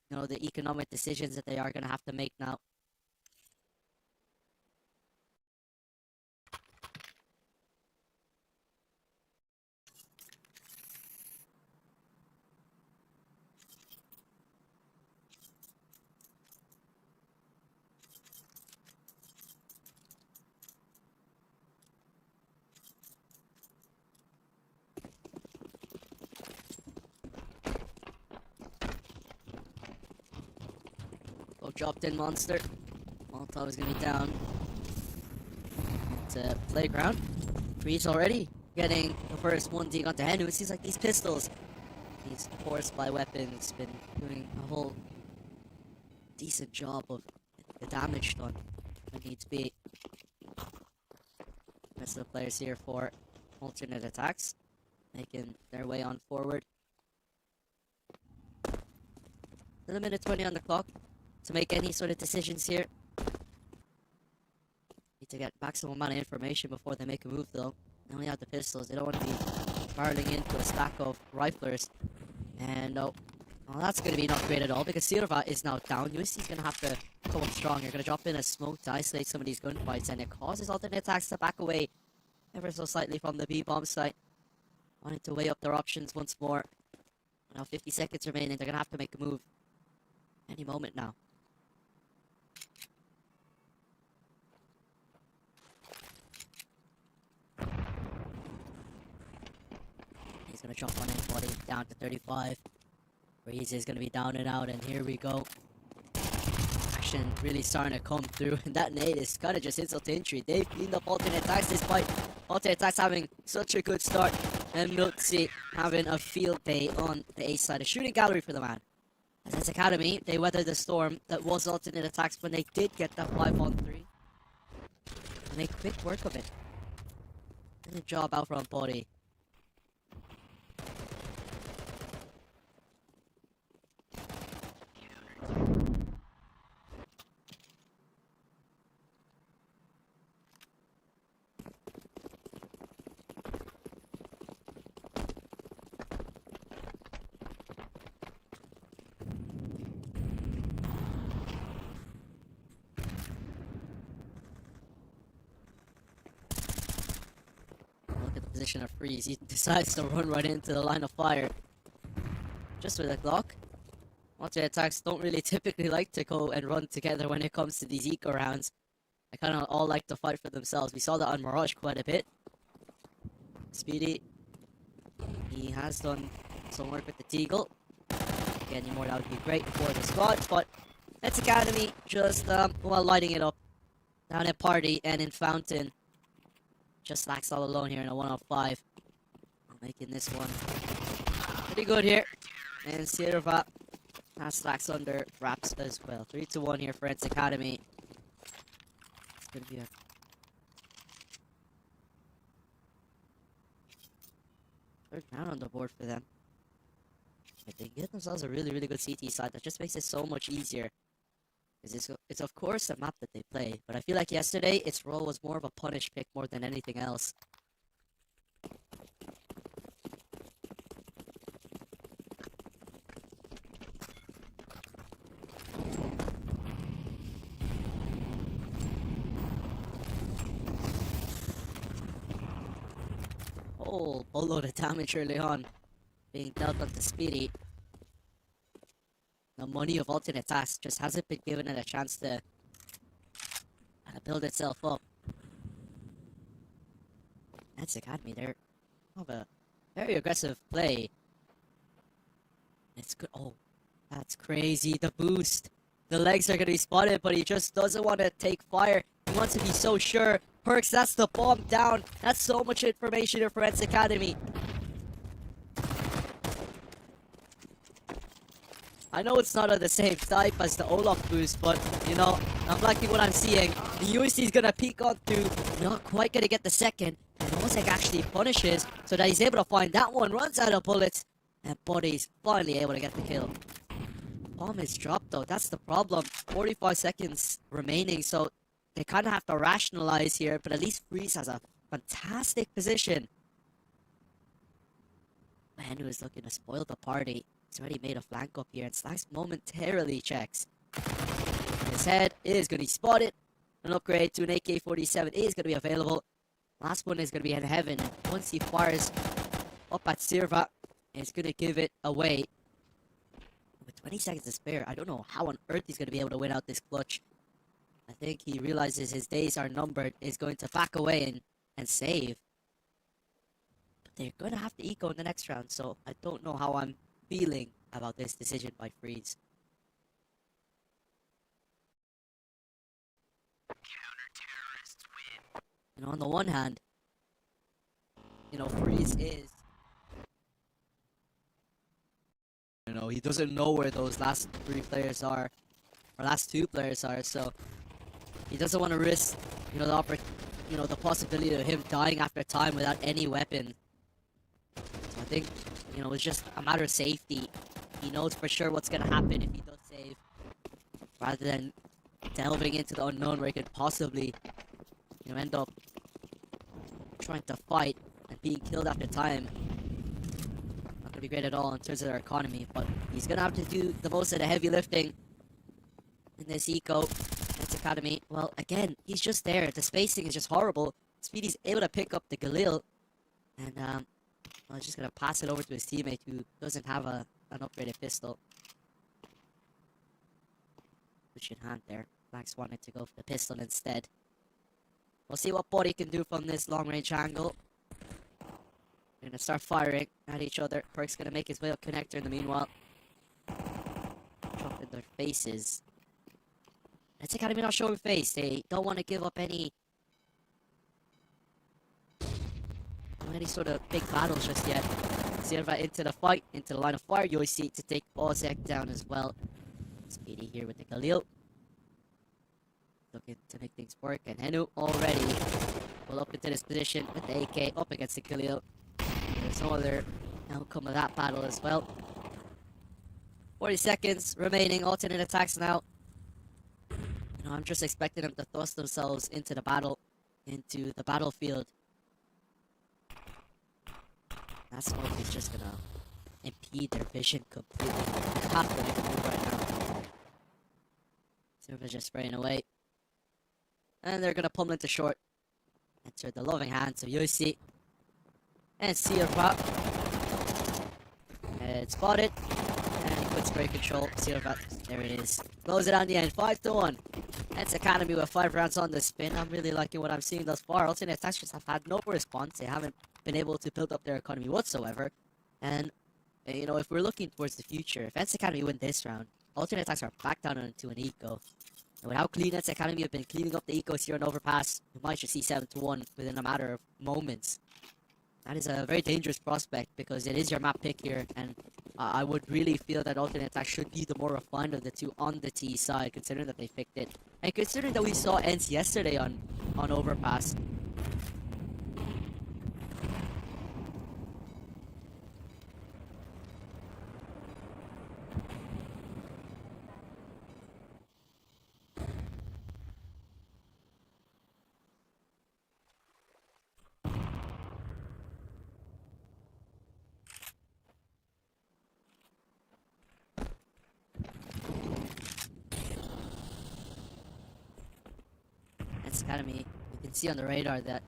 you know, the economic decisions that they are gonna have to make now. Dropped in monster. Molotov is gonna be down. To playground. Freeze already getting the first 1D onto Henu. It seems like these pistols, these force by weapons, been doing a whole decent job of the damage done when needs be. Rest of the players here for alternate attacks, making their way on forward. Still a minute 20 on the clock to make any sort of decisions here. to get maximum amount of information before they make a move, though. They only have the pistols. They don't want to be barreling into a stack of riflers. And no, well, that's going to be not great at all because Silva is now down. USC's going to have to come up strong. You're going to drop in a smoke to isolate some of these gunfights, and it causes alternate attacks to back away ever so slightly from the B-bomb site. Wanting to weigh up their options once more. Now 50 seconds remaining. They're going to have to make a move any moment now. He's going to jump on anybody down to 35. Breeze is going to be down and out, and here we go. Action really starting to come through, and that nade is kind of just insult to injury. They've cleaned up alternate attacks despite alternate attacks having such a good start, and ENCE having a field day on the A side. A shooting gallery for the man. As ENCE Academy, they weathered the storm that was alternate attacks when they did get that 5-on-3. And they quick work of it. Good job out from body. Position of freeze. He decides to run right into the line of fire. Just with a Glock. Alternate attacks don't really typically like to go and run together when it comes to these eco rounds. They kind of all like to fight for themselves. We saw that on Mirage quite a bit. Speedy. He has done some work with the Teagle. Getting more, that would be great for the squad, but ENCE Academy just, well, lighting it up. Down at Party and in Fountain. Just Lax all alone here in a 1-on-5. Making this one pretty good here. And Silva has Lax under wraps as well. 3-1 here for ENCE Academy. It's going to be a third down on the board for them. But they get themselves a really, really good CT side that just makes it so much easier. It's of course a map that they play, but I feel like yesterday its role was more of a punish pick more than anything else. Oh, boatload of damage early on being dealt onto Speedy. The money of alternate attacks just hasn't been given it a chance to build itself up. ENCE Academy, they're have a very aggressive play. It's good. Oh, that's crazy. The boost. The legs are going to be spotted, but he just doesn't want to take fire. He wants to be so sure. Perks, that's the bomb down. That's so much information here for ENCE Academy. I know it's not of the same type as the Olaf boost, but, you know, I'm liking what I'm seeing. The USC is going to peek on through, not quite going to get the second. And Ozek actually punishes, so that he's able to find that one, runs out of bullets, and Buddy's finally able to get the kill. Bomb is dropped though, that's the problem. 45 seconds remaining, so they kind of have to rationalize here, but at least Freeze has a fantastic position. Man who is looking to spoil the party. He's already made a flank up here, and Slacks momentarily checks. His head is going to be spotted. An upgrade to an AK-47 is going to be available. Last one is going to be in heaven. And once he fires up at Silva, it's going to give it away. With 20 seconds to spare, I don't know how on earth he's going to be able to win out this clutch. I think he realizes his days are numbered. Is going to back away and save. But they're going to have to eco in the next round, so I don't know how I'm feeling about this decision by Freeze. You know, on the one hand, you know, Freeze is, you know, he doesn't know where those last three players are, or last two players are, so he doesn't want to risk, you know, the possibility of him dying after time without any weapon. So I think, you know, it's just a matter of safety. He knows for sure what's gonna happen if he does save, rather than delving into the unknown where he could possibly end up trying to fight and being killed after time. Not gonna be great at all in terms of their economy, but he's gonna have to do the most of the heavy lifting in this eco. Its Academy. Well, again, he's just there. The spacing is just horrible. Speedy's able to pick up the Galil, and well, just gonna pass it over to his teammate who doesn't have an upgraded pistol. Which in hand there. Max wanted to go for the pistol instead. We'll see what Body can do from this long-range angle. They're gonna start firing at each other. Perk's gonna make his way up connector in the meanwhile. Drop in their faces. It's Academy not showing face. They don't want to give up any sort of big battles just yet. Silva into the fight, into the line of fire. You always see to take Ozek down as well. Speedy here with the Galil. Looking to make things work. And Henu already well up into this position with the AK up against the Galil. There's no other outcome of that battle as well. 40 seconds remaining. Alternate attacks now. You know, I'm just expecting them to thrust themselves into the battlefield. That smoke is just gonna impede their vision completely. They have to make a move right now. Silva's just spraying away. And they're gonna pummel into short. Enter the loving hands of Yossi. And Silva. It's spotted. And he puts spray control. Silva. There it is. Close it on the end. 5-1. That's Academy with 5 rounds on the spin. I'm really liking what I'm seeing thus far. Alternate attacks just have had no response. They haven't been able to build up their economy whatsoever. And, you know, if we're looking towards the future, if ENCE Academy win this round, alternate attacks are back down into an eco. And with how clean ENCE Academy have been cleaning up the ecos here on Overpass, we might just see 7-1 within a matter of moments. That is a very dangerous prospect because it is your map pick here, and I would really feel that alternate attack should be the more refined of the two on the T side, considering that they picked it. And considering that we saw ENCE yesterday on Overpass. Academy, you can see on the radar that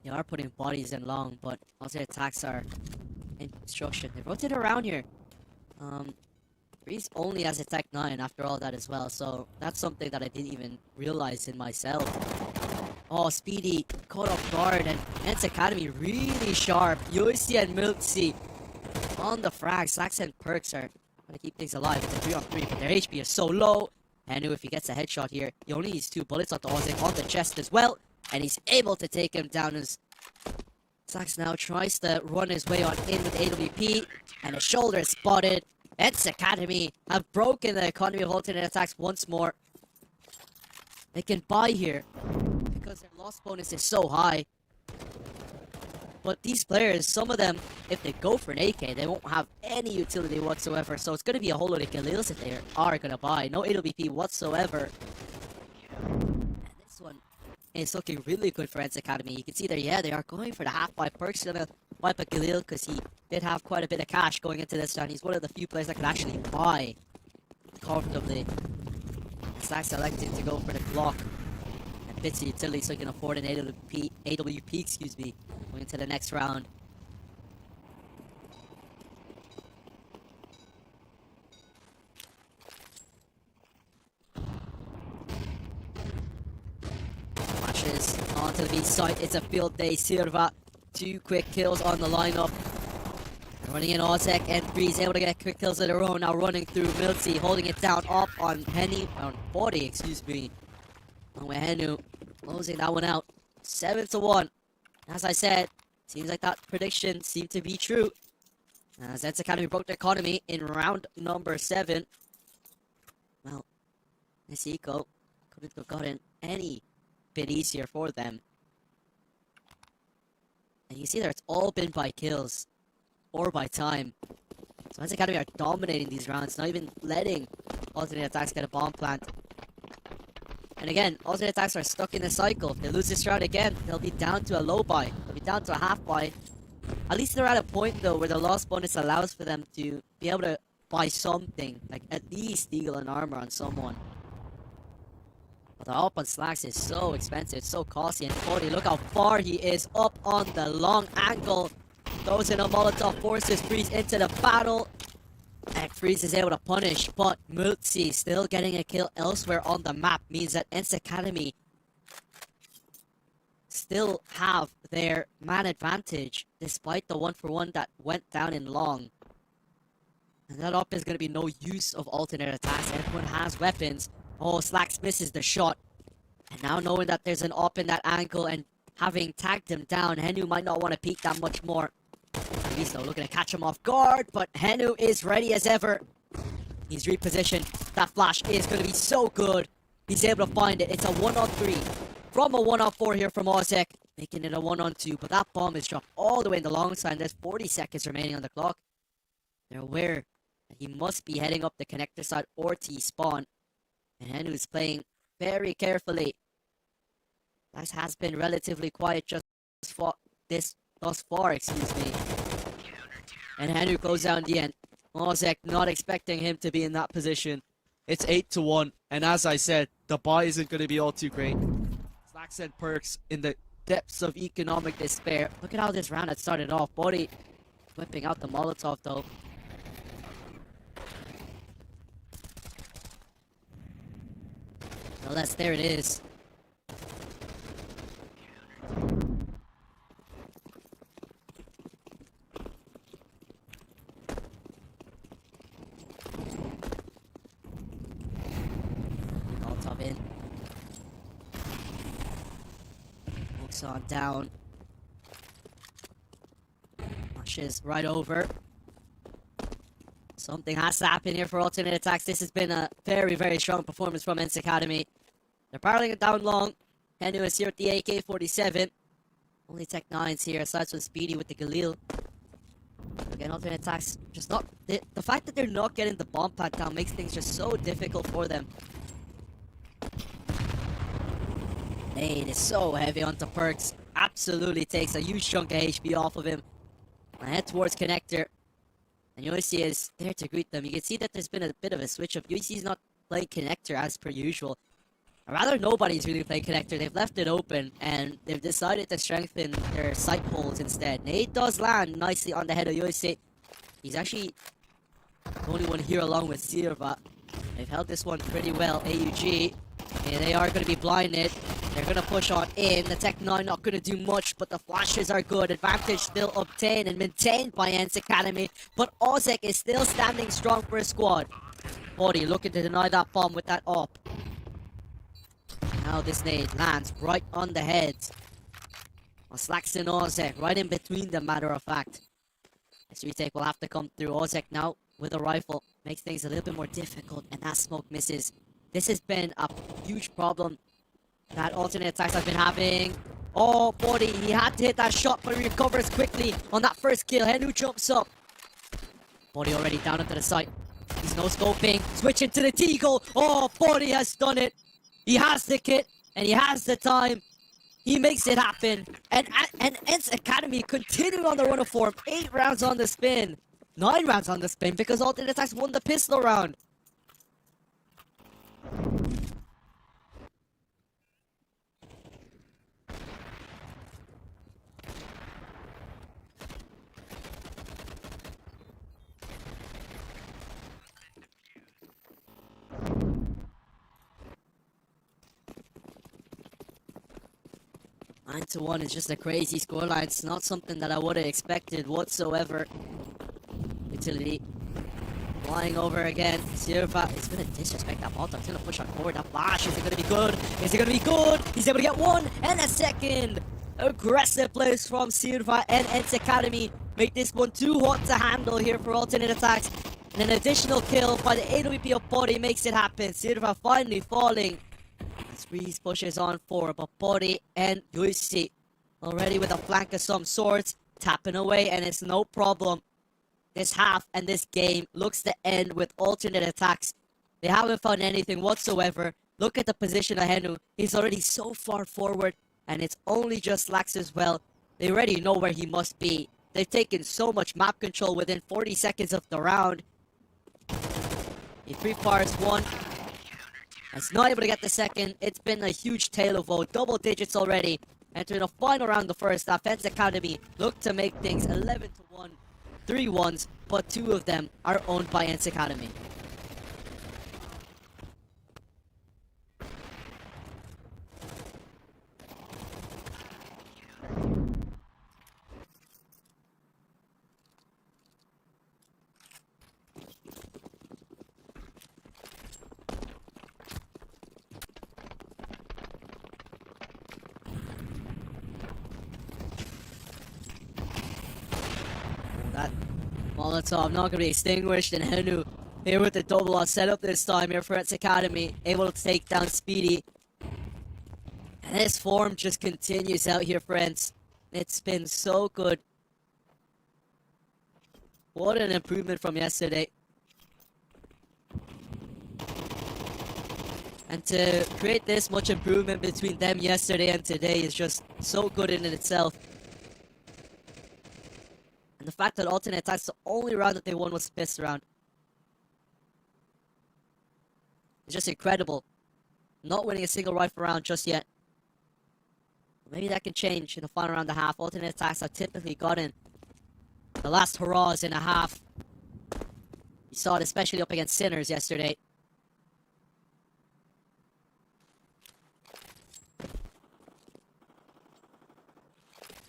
they are putting bodies in long, but alternate attacks are in construction. They rotate around here. Breeze only has a Tech 9 after all that as well, so that's something that I didn't even realize in myself. Oh, Speedy caught off guard, and ENCE Academy really sharp. Yossi and Miltzy on the frag. Slacks and Perks are going to keep things alive. It's a 3-on-3, but their HP is so low. And if he gets a headshot here, he only needs 2 bullets onto Ozek on the chest as well. And he's able to take him down as Slacks now tries to run his way on in with AWP. And a shoulder is spotted. ENCE Academy have broken the economy of alternate attacks once more. They can buy here because their loss bonus is so high. But these players, some of them, if they go for an AK, they won't have any utility whatsoever. So it's going to be a whole lot of Galils that they are going to buy. No AWP whatsoever. And this one is looking really good for ENCE Academy. You can see there, yeah, they are going for the half-buy. Perks going to wipe a Galil because he did have quite a bit of cash going into this round. He's one of the few players that can actually buy comfortably. Slacks elected to go for the Glock. And bits of utility so he can afford an AWP, excuse me. Going into the next round. Flashes onto the B site. It's a field day. Silva, 2 quick kills on the lineup. Running in Ozek and Breeze able to get quick kills of their own. Now running through Miltzy, holding it down up on Body, excuse me. And with Henu closing that one out. 7-1. As I said, seems like that prediction seemed to be true. As ENCE Academy broke the economy in round number 7. Well, this eco couldn't have gotten any bit easier for them. And you see there, it's all been by kills or by time. So ENCE Academy are dominating these rounds, not even letting alternate attacks get a bomb plant. And again, alternate attacks are stuck in a cycle. If they lose this round again, they'll be down to a low buy. They'll be down to a half buy. At least they're at a point though where the loss bonus allows for them to be able to buy something. Like at least Eagle and armor on someone. But the up on Slacks is so expensive, it's so costly. And Cody, look how far he is up on the long angle. Throws in a Molotov, forces Freeze into the battle. And Freeze is able to punish, but Multzi still getting a kill elsewhere on the map means that ENCE Academy still have their man advantage despite the 1-for-1 that went down in long. And that up is going to be no use of alternate attacks. Everyone has weapons. Oh, Slacks misses the shot. And now knowing that there's an up in that angle and having tagged him down, Henu might not want to peek that much more. He's though looking to catch him off guard, but Henu is ready as ever. He's repositioned. That flash is going to be so good. He's able to find it. It's a 1-on-3 from a 1-on-4 here from Ozek, making it a 1-on-2. But that bomb is dropped all the way in the long side. There's 40 seconds remaining on the clock. They're aware that he must be heading up the connector side or T-spawn. And Henu is playing very carefully. That has been relatively quiet thus far, excuse me. And Henu goes down the end. Ozek not expecting him to be in that position. It's 8-1, and as I said, the buy isn't going to be all too great. Slacks and Perks in the depths of economic despair. Look at how this round had started off. Buddy whipping out the Molotov though. Nonetheless, there it is. Molotov in. Hooks on down. Pushes right over. Something has to happen here for alternate attacks. This has been a very, very strong performance from ENCE Academy. They're barreling it down long. Henu is here with the AK-47. Only Tech 9s here, aside from Speedy with the Galil. Again, alternate attacks, just not... The fact that they're not getting the bomb plant down makes things just so difficult for them. Nade is so heavy onto Perks. Absolutely takes a huge chunk of HP off of him. I head towards connector. And Yoisi is there to greet them. You can see that there's been a bit of a switch up. Yoisi's not playing connector as per usual. Or rather, nobody's really playing connector. They've left it open and they've decided to strengthen their sight holes instead. Nade does land nicely on the head of Yoisi. He's actually the only one here along with Sirva. They've held this one pretty well. AUG. And they are going to be blinded. They're going to push on in. The Tech 9 not going to do much, but the flashes are good. Advantage still obtained and maintained by ENCE Academy. But Ozek is still standing strong for his squad. Body looking to deny that bomb with that up. Now this nade lands right on the head. Slacks and Ozek right in between them, matter of fact. This retake will have to come through. Ozek now with a rifle. Makes things a little bit more difficult, and that smoke misses. This has been a huge problem that alternate attacks have been having. Oh, Body, he had to hit that shot, but he recovers quickly on that first kill. Henu jumps up. Body already down into the site. He's no scoping. Switching to the T-Goal. Oh, Body has done it. He has the kit, and he has the time. He makes it happen. And ENCE Academy continuing on the run of form. 8 rounds on the spin. 9 rounds on the spin because alternate attacks won the pistol round. Nine to 1 is just a crazy scoreline. It's not something that I would have expected whatsoever. Utility flying over again. Sirva is going to disrespect that Molotov. He's going to push on forward. That flash, is it going to be good? Is it going to be good? He's able to get 1 and a second. Aggressive plays from Sirva and ENCE Academy. Make this one too hot to handle here for alternate attacks. And an additional kill by the AWP of Body makes it happen. Sirva finally falling. Freeze pushes on forward, but Body and Yoisi already with a flank of some sorts, tapping away, and it's no problem. This half and this game looks to end with alternate attacks. They haven't found anything whatsoever. Look at the position of Henu. He's already so far forward, and it's only just Lax as well. They already know where he must be. They've taken so much map control within 40 seconds of the round. He pre-fires one. It's not able to get the second. It's been a huge tail of woe. Double digits already. Entering the final round of the first half. ENCE Academy look to make things 11-1. 3 ones, but 2 of them are owned by ENCE Academy. That Molotov not going to be extinguished, and Henu here with the double on setup this time here for ENCE Academy, able to take down Speedy. And this form just continues out here for ENCE. It's been so good. What an improvement from yesterday. And to create this much improvement between them yesterday and today is just so good in itself. And the fact that alternate aTTaX, the only round that they won was the fifth round. It's just incredible. Not winning a single rifle round just yet. Maybe that can change in the final round and a half. Alternate aTTaX have typically gotten the last hurrahs in a half. You saw it especially up against Sinners yesterday.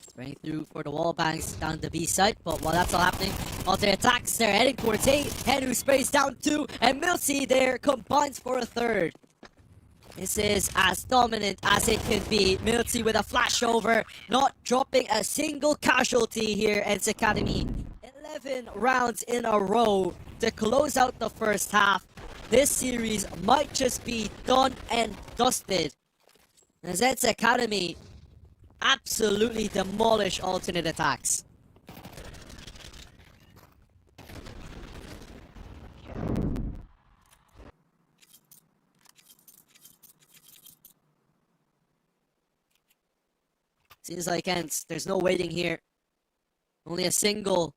Spraying through for the wall bangs down the B side, but while that's all happening, alternate aTTaX, they're heading towards A. Henu sprays down 2, and Milsey there combines for a third. This is as dominant as it can be. Milsey with a flashover, not dropping a single casualty here. ENCE Academy, 11 rounds in a row to close out the first half. This series might just be done and dusted, as ENCE Academy absolutely demolish alternate aTTaX. Seems like ENCE, there's no waiting here. Only a single,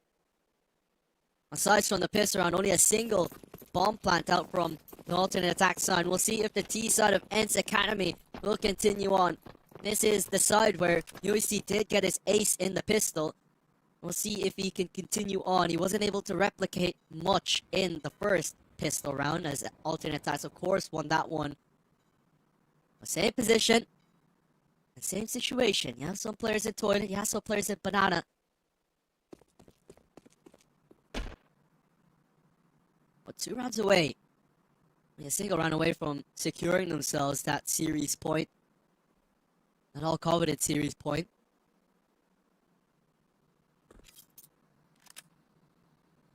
aside from the piss around, only a single bomb plant out from the alternate aTTaX side. We'll see if the T side of ENCE Academy will continue on. This is the side where UEC did get his ace in the pistol. We'll see if he can continue on. He wasn't able to replicate much in the first pistol round, as alternate aTTaX, of course, won that one. But same position, the same situation. You have some players in toilet, you have some players in banana. But 2 rounds away, a single round away from securing themselves that series point. An all-coveted series point.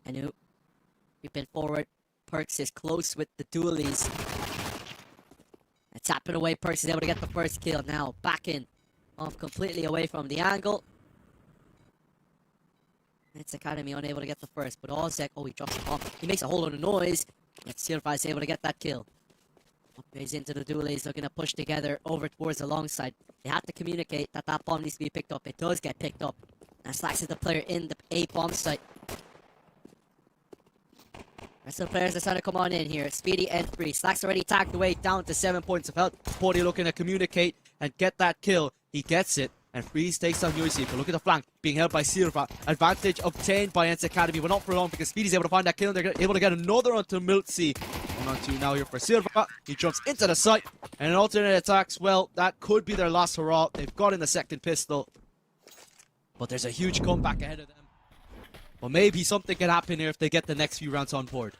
Henu, creeping forward. Perks is close with the dualies. And tapping away, Perks is able to get the first kill. Now backing off completely away from the angle. ENCE Academy unable to get the first, but Ozek, oh, he drops the bomb. He makes a whole lot of noise. Yet Sirva is able to get that kill. Upgrades into the dualies, looking to push together over towards the long side. They have to communicate that that bomb needs to be picked up. It does get picked up. And Slacks is the player in the A bomb site. Rest of the players are starting to come on in here. Speedy and Free. Slacks already tagged away down to 7 points of health. Sporty looking to communicate and get that kill. He gets it. And Freeze takes down UEC. But look at the flank being held by Sirva. Advantage obtained by ENCE Academy, but not for long because Speedy's able to find that kill and they're able to get another onto Miltsy. 1-on-2 now here for Sirva. He jumps into the site. And an alternate aTTaX, well, that could be their last hurrah. They've got in the second pistol. But there's a huge comeback ahead of them. But maybe something can happen here if they get the next few rounds on board.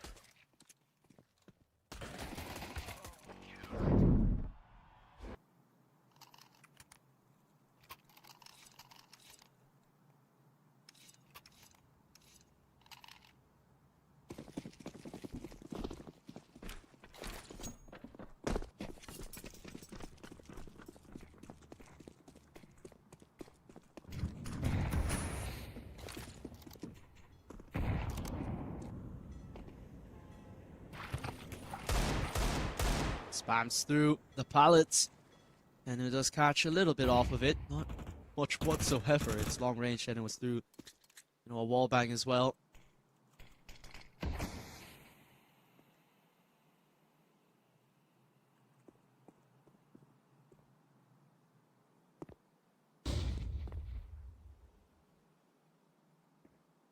Spams through the pallets. And it does catch a little bit off of it. Not much whatsoever. It's long range and it was through, a wall bang as well.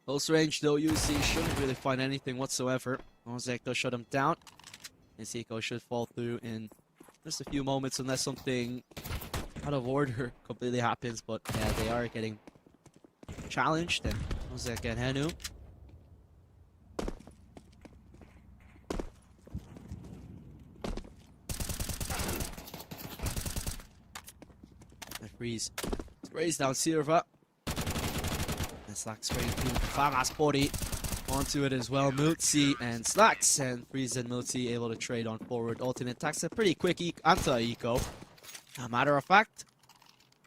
Close range though, UC shouldn't really find anything whatsoever. Ozek does shut him down. And Seiko should fall through in just a few moments unless something out of order completely happens. But yeah, they are getting challenged. And Ozek and Henu. And Freeze sprays down Silva. And Slack spraying through Fama's body onto it as well. Miltzy and Slacks and Freeze and Miltzy able to trade on forward. Alternate attacks a pretty quick anti-eco. A matter of fact,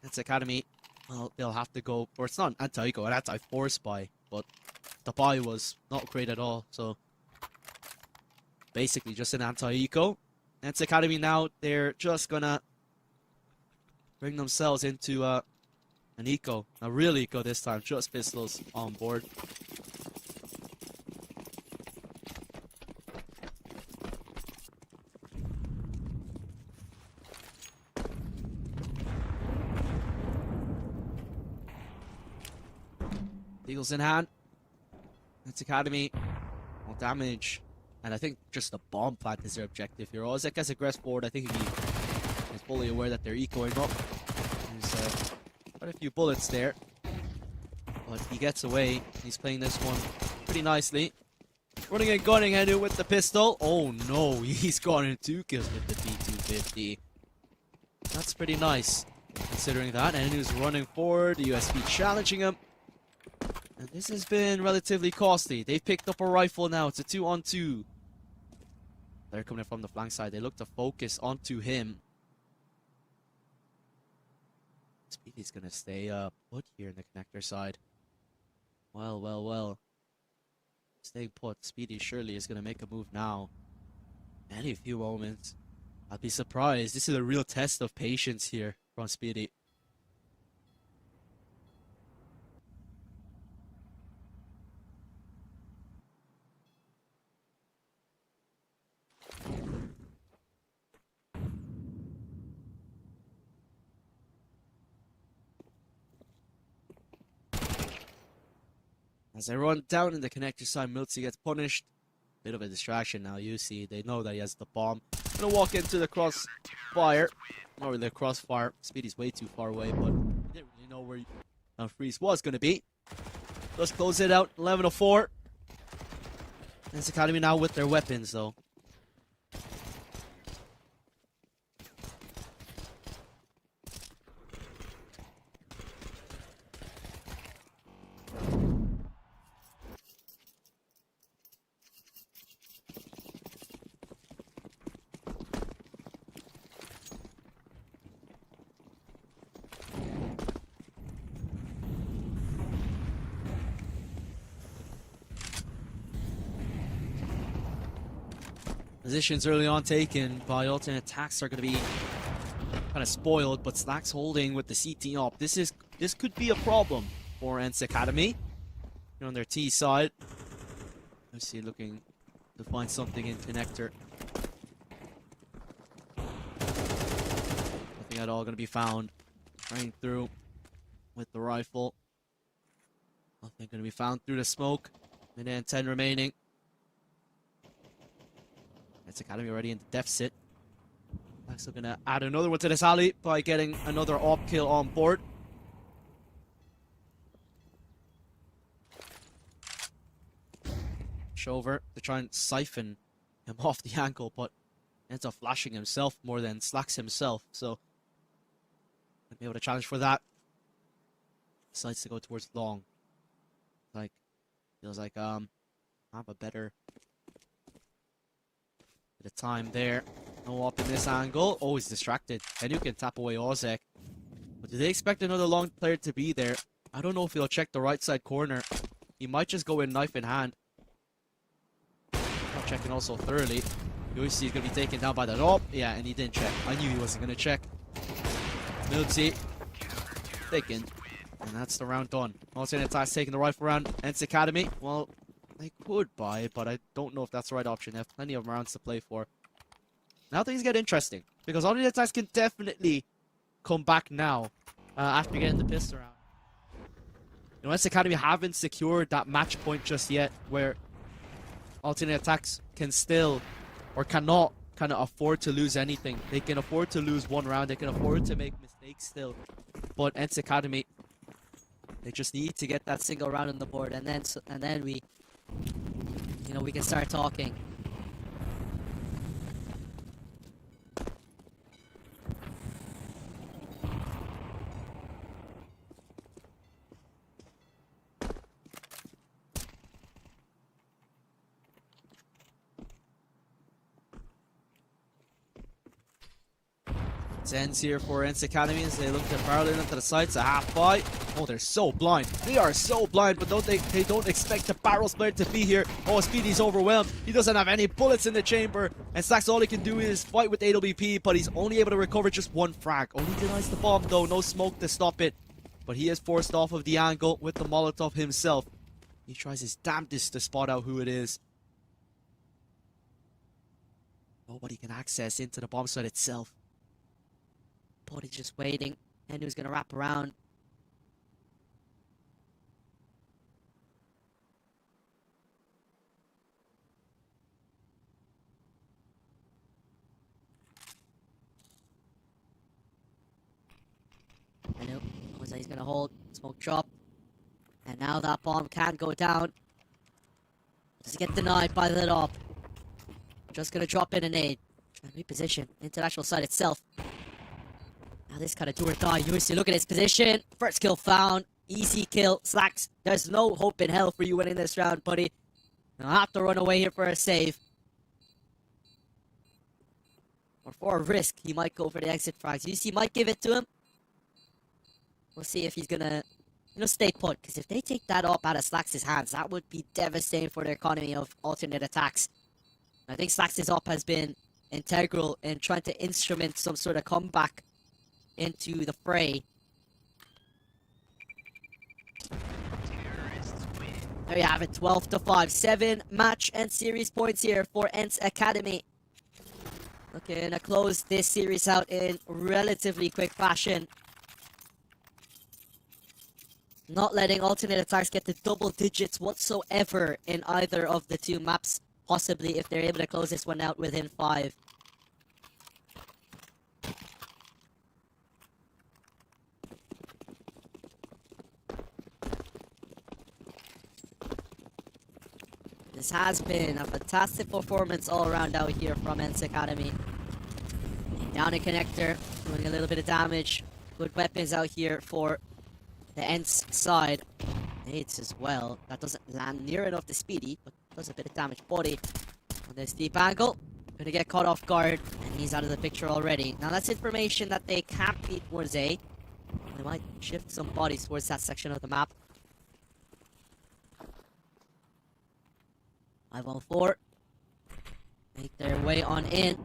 ENCE Academy, well, they'll have to go, or it's not an anti-eco, an anti-force buy, but the buy was not great at all, so basically just an anti-eco. ENCE Academy now, they're just gonna bring themselves into an eco, a real eco this time, just pistols on board. Eagles in hand. ENCE Academy, more damage, and I think just the bomb plant is their objective here. Ozek has aggressed forward. I think he is fully aware that they're ecoing up. There's quite a few bullets there, but he gets away. He's playing this one pretty nicely. Running and gunning Henu with the pistol. Oh no, he's gotten 2 kills with the P250. That's pretty nice, considering that. Henu's running forward, the USB challenging him. And this has been relatively costly. They've picked up a rifle now. It's a 2-on-2. They're coming from the flank side. They look to focus onto him. Speedy's gonna stay put here in the connector side. Well. Staying put. Speedy surely is gonna make a move now. Any few moments. I'd be surprised. This is a real test of patience here from Speedy. As they run down in the connector side, Miltzy gets punished. Bit of a distraction now, you see. They know that he has the bomb. Gonna walk into the crossfire. Not really a crossfire. Speedy's way too far away, but he didn't really know where Freeze was gonna be. Let's close it out. 11-4. ENCE Academy now with their weapons, though. Positions early on taken by alternate attacks are going to be kind of spoiled, but Slack's holding with the CT op. This could be a problem for ENCE Academy. Here on their T side. Let's see, looking to find something in connector. Nothing at all going to be found. Running through with the rifle. Nothing going to be found through the smoke. Minute and 10 remaining. ENCE Academy already in the deficit. Slack's going to add another one to this alley by getting another op kill on board. Over to try and siphon him off the ankle, but ends up flashing himself more than Slacks himself, so gonna be able to challenge for that. Decides to go towards long. Feels like I have a better bit of time there. No up in this angle. Oh, he's distracted. And you can tap away Ozek. But do they expect another long player to be there? I don't know if he'll check the right side corner. He might just go in knife in hand. Checking also thoroughly. Yoshi is going to be taken down by the top. Yeah, and he didn't check. I knew he wasn't going to check. Milty taken. And that's the round done. Alternate attack's taking the rifle round. ENCE Academy, well, they could buy it, but I don't know if that's the right option. They have plenty of rounds to play for. Now things get interesting, because alternate attacks can definitely come back now after getting the pistol round. You know, ENCE Academy haven't secured that match point just yet, where alternate attacks can still, or cannot, kind of afford to lose anything. They can afford to lose one round. They can afford to make mistakes still. But ENCE Academy, they just need to get that single round on the board, and then we, you know, we can start talking. It's ends here for ENCE Academy as they look to barrel in into the sights. A half fight. Oh, they're so blind. They are so blind, but they don't expect the barrel splitter to be here. Oh, Speedy's overwhelmed. He doesn't have any bullets in the chamber. And Slacks, all he can do is fight with AWP, but he's only able to recover just one frag. Only denies the bomb, though. No smoke to stop it. But he is forced off of the angle with the Molotov himself. He tries his damnedest to spot out who it is. Nobody can access into the bomb site itself. But he's just waiting, and he was going to wrap around. I know. Jose's going to hold. Smoke drop. And now that bomb can go down. Does he get denied by the top? Just going to drop in a nade. Trying to reposition into the actual site itself. Now this kind of do or die. Yursi, look at his position. First kill found. Easy kill. Slacks, there's no hope in hell for you winning this round, buddy. I'll have to run away here for a save. Or for a risk, he might go for the exit frags. Yursi might give it to him. We'll see if he's gonna, you know, stay put. Because if they take that up out of Slacks' hands, that would be devastating for the economy of alternate attacks. I think Slacks' up has been integral in trying to instrument some sort of comeback into the fray. There you have it, 12-5. 7 match and series points here for ENCE Academy. Looking to close this series out in relatively quick fashion. Not letting alternate attacks get to double digits whatsoever in either of the two maps. Possibly if they're able to close this one out within 5. This has been a fantastic performance all around out here from ENCE Academy. Down a connector, doing a little bit of damage. Good weapons out here for the ENCE side. Nades as well. That doesn't land near enough to Speedy, but does a bit of damage. Body on this deep angle. Gonna get caught off guard, and he's out of the picture already. Now that's information that they can't beat towards A. They might shift some bodies towards that section of the map. 5-on-4. Make their way on in.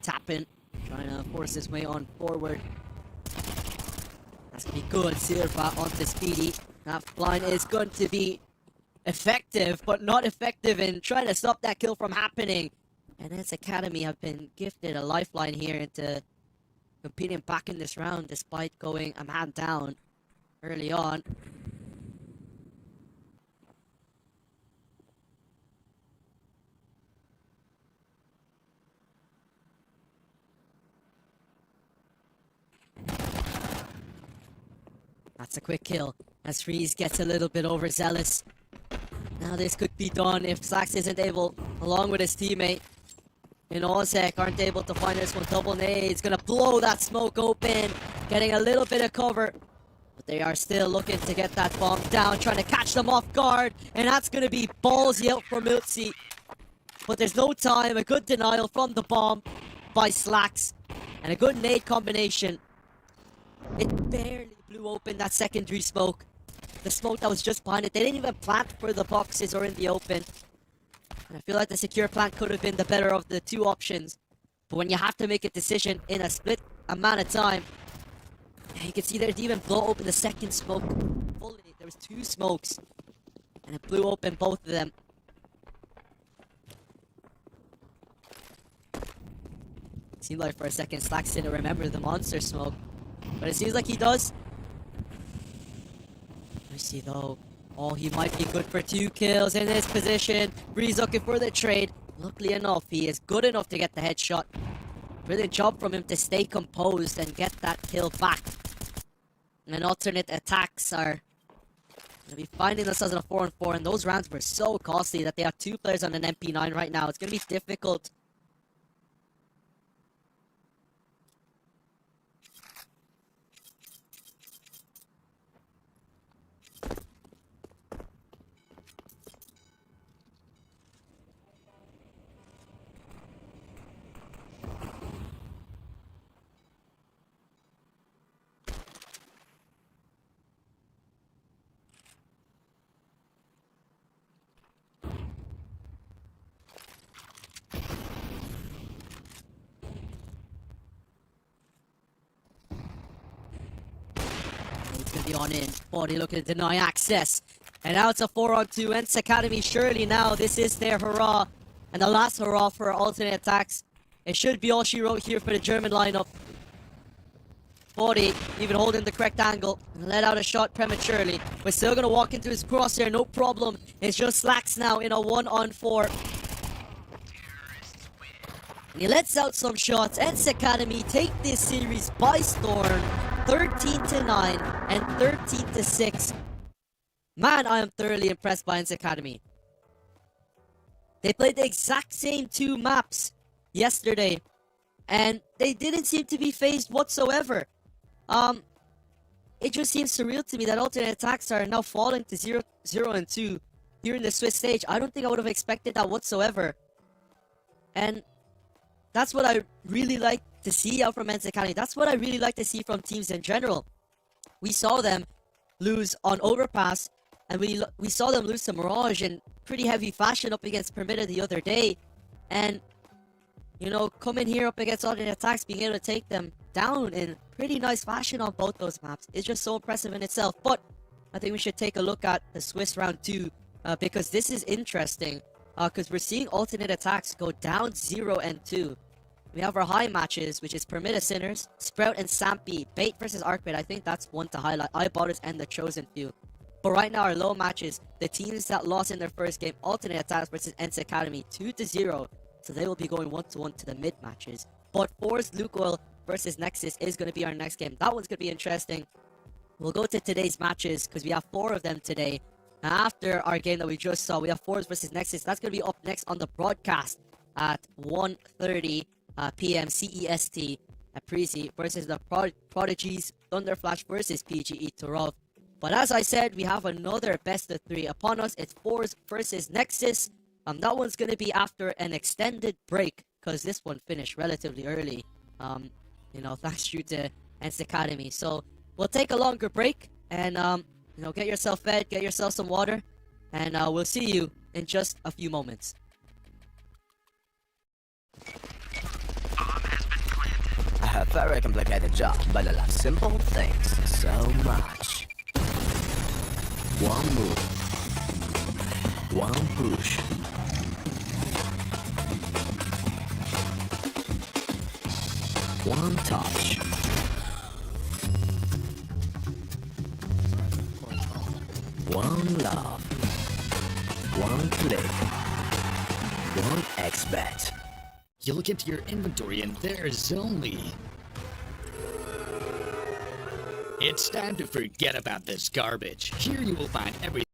Tapping, trying to force his way on forward. That's gonna be good. Silva onto Speedy. That blind is going to be effective, but not effective in trying to stop that kill from happening. And ENCE Academy have been gifted a lifeline here into competing back in this round despite going a man down early on. That's a quick kill as Freeze gets a little bit overzealous. Now this could be done if Slacks isn't able, along with his teammate in Ozek, aren't able to find this one. Double nades, gonna blow that smoke open, getting a little bit of cover. But they are still looking to get that bomb down, trying to catch them off guard. And that's going to be ballsy out from ENCE. But there's no time. A good denial from the bomb by Slacks. And a good nade combination. It barely blew open that secondary smoke. The smoke that was just behind it. They didn't even plant for the boxes or in the open. And I feel like the secure plant could have been the better of the two options. But when you have to make a decision in a split amount of time, you can see there it even blow open the second smoke fully. There was two smokes. And it blew open both of them. Seemed like for a second Slacks didn't remember the monster smoke. But it seems like he does. Let me see though. Oh, he might be good for 2 kills in this position. Breeze looking for the trade. Luckily enough, he is good enough to get the headshot. Brilliant job from him to stay composed and get that kill back. And alternate attacks are going to be finding themselves in a 4-on-4. And those rounds were so costly that they have 2 players on an MP9 right now. It's going to be difficult. Gonna be on in. Body looking to deny access. And now it's a 4-on-2. ENCE Academy, surely now this is their hurrah. And the last hurrah for alternate attacks. It should be all she wrote here for the German lineup. Body even holding the correct angle. Let out a shot prematurely. We're still gonna walk into his crosshair, no problem. It's just Slacks now in a 1-on-4. And he lets out some shots. ENCE Academy take this series by storm. 13-9 and 13-6. Man, I am thoroughly impressed by ENCE Academy. They played the exact same 2 maps yesterday, and they didn't seem to be phased whatsoever. It just seems surreal to me that alternate attacks are now falling to 0-2 here in the Swiss stage. I don't think I would have expected that whatsoever. And that's what I really like to see out from ENCE Academy. That's what I really like to see from teams in general. We saw them lose on Overpass, and we saw them lose to Mirage in pretty heavy fashion up against Permitted the other day. And, you know, coming here up against alternate attacks, being able to take them down in pretty nice fashion on both those maps is just so impressive in itself. But I think we should take a look at the Swiss round 2 because this is interesting because we're seeing alternate attacks go down 0-2. We have our high matches, which is Permitted Sinners, Sprout and Sampy, Bait versus Arcbait. I think that's one to highlight. iBotters and the Chosen Few. But right now, our low matches, the teams that lost in their first game, alternate attacks versus ENCE Academy, 2-0. So they will be going 1-1 to the mid matches. But Force Lukoil versus Nexus is going to be our next game. That one's going to be interesting. We'll go to today's matches because we have 4 of them today. After our game that we just saw, we have Force versus Nexus. That's going to be up next on the broadcast at 1:30 p.m. CEST at Prezi versus the Prodigies Thunderflash versus PGE Turov. But as I said, we have another best of 3 upon us. It's Force versus Nexus. That one's going to be after an extended break because this one finished relatively early. You know, thanks due to ENCE Academy. So we'll take a longer break and, you know, get yourself fed, get yourself some water, and we'll see you in just a few moments. A very complicated job, but I love simple things so much. One move, one push. One touch. One love. One click. One XBet. You look into your inventory and there's only... It's time to forget about this garbage. Here you will find everything.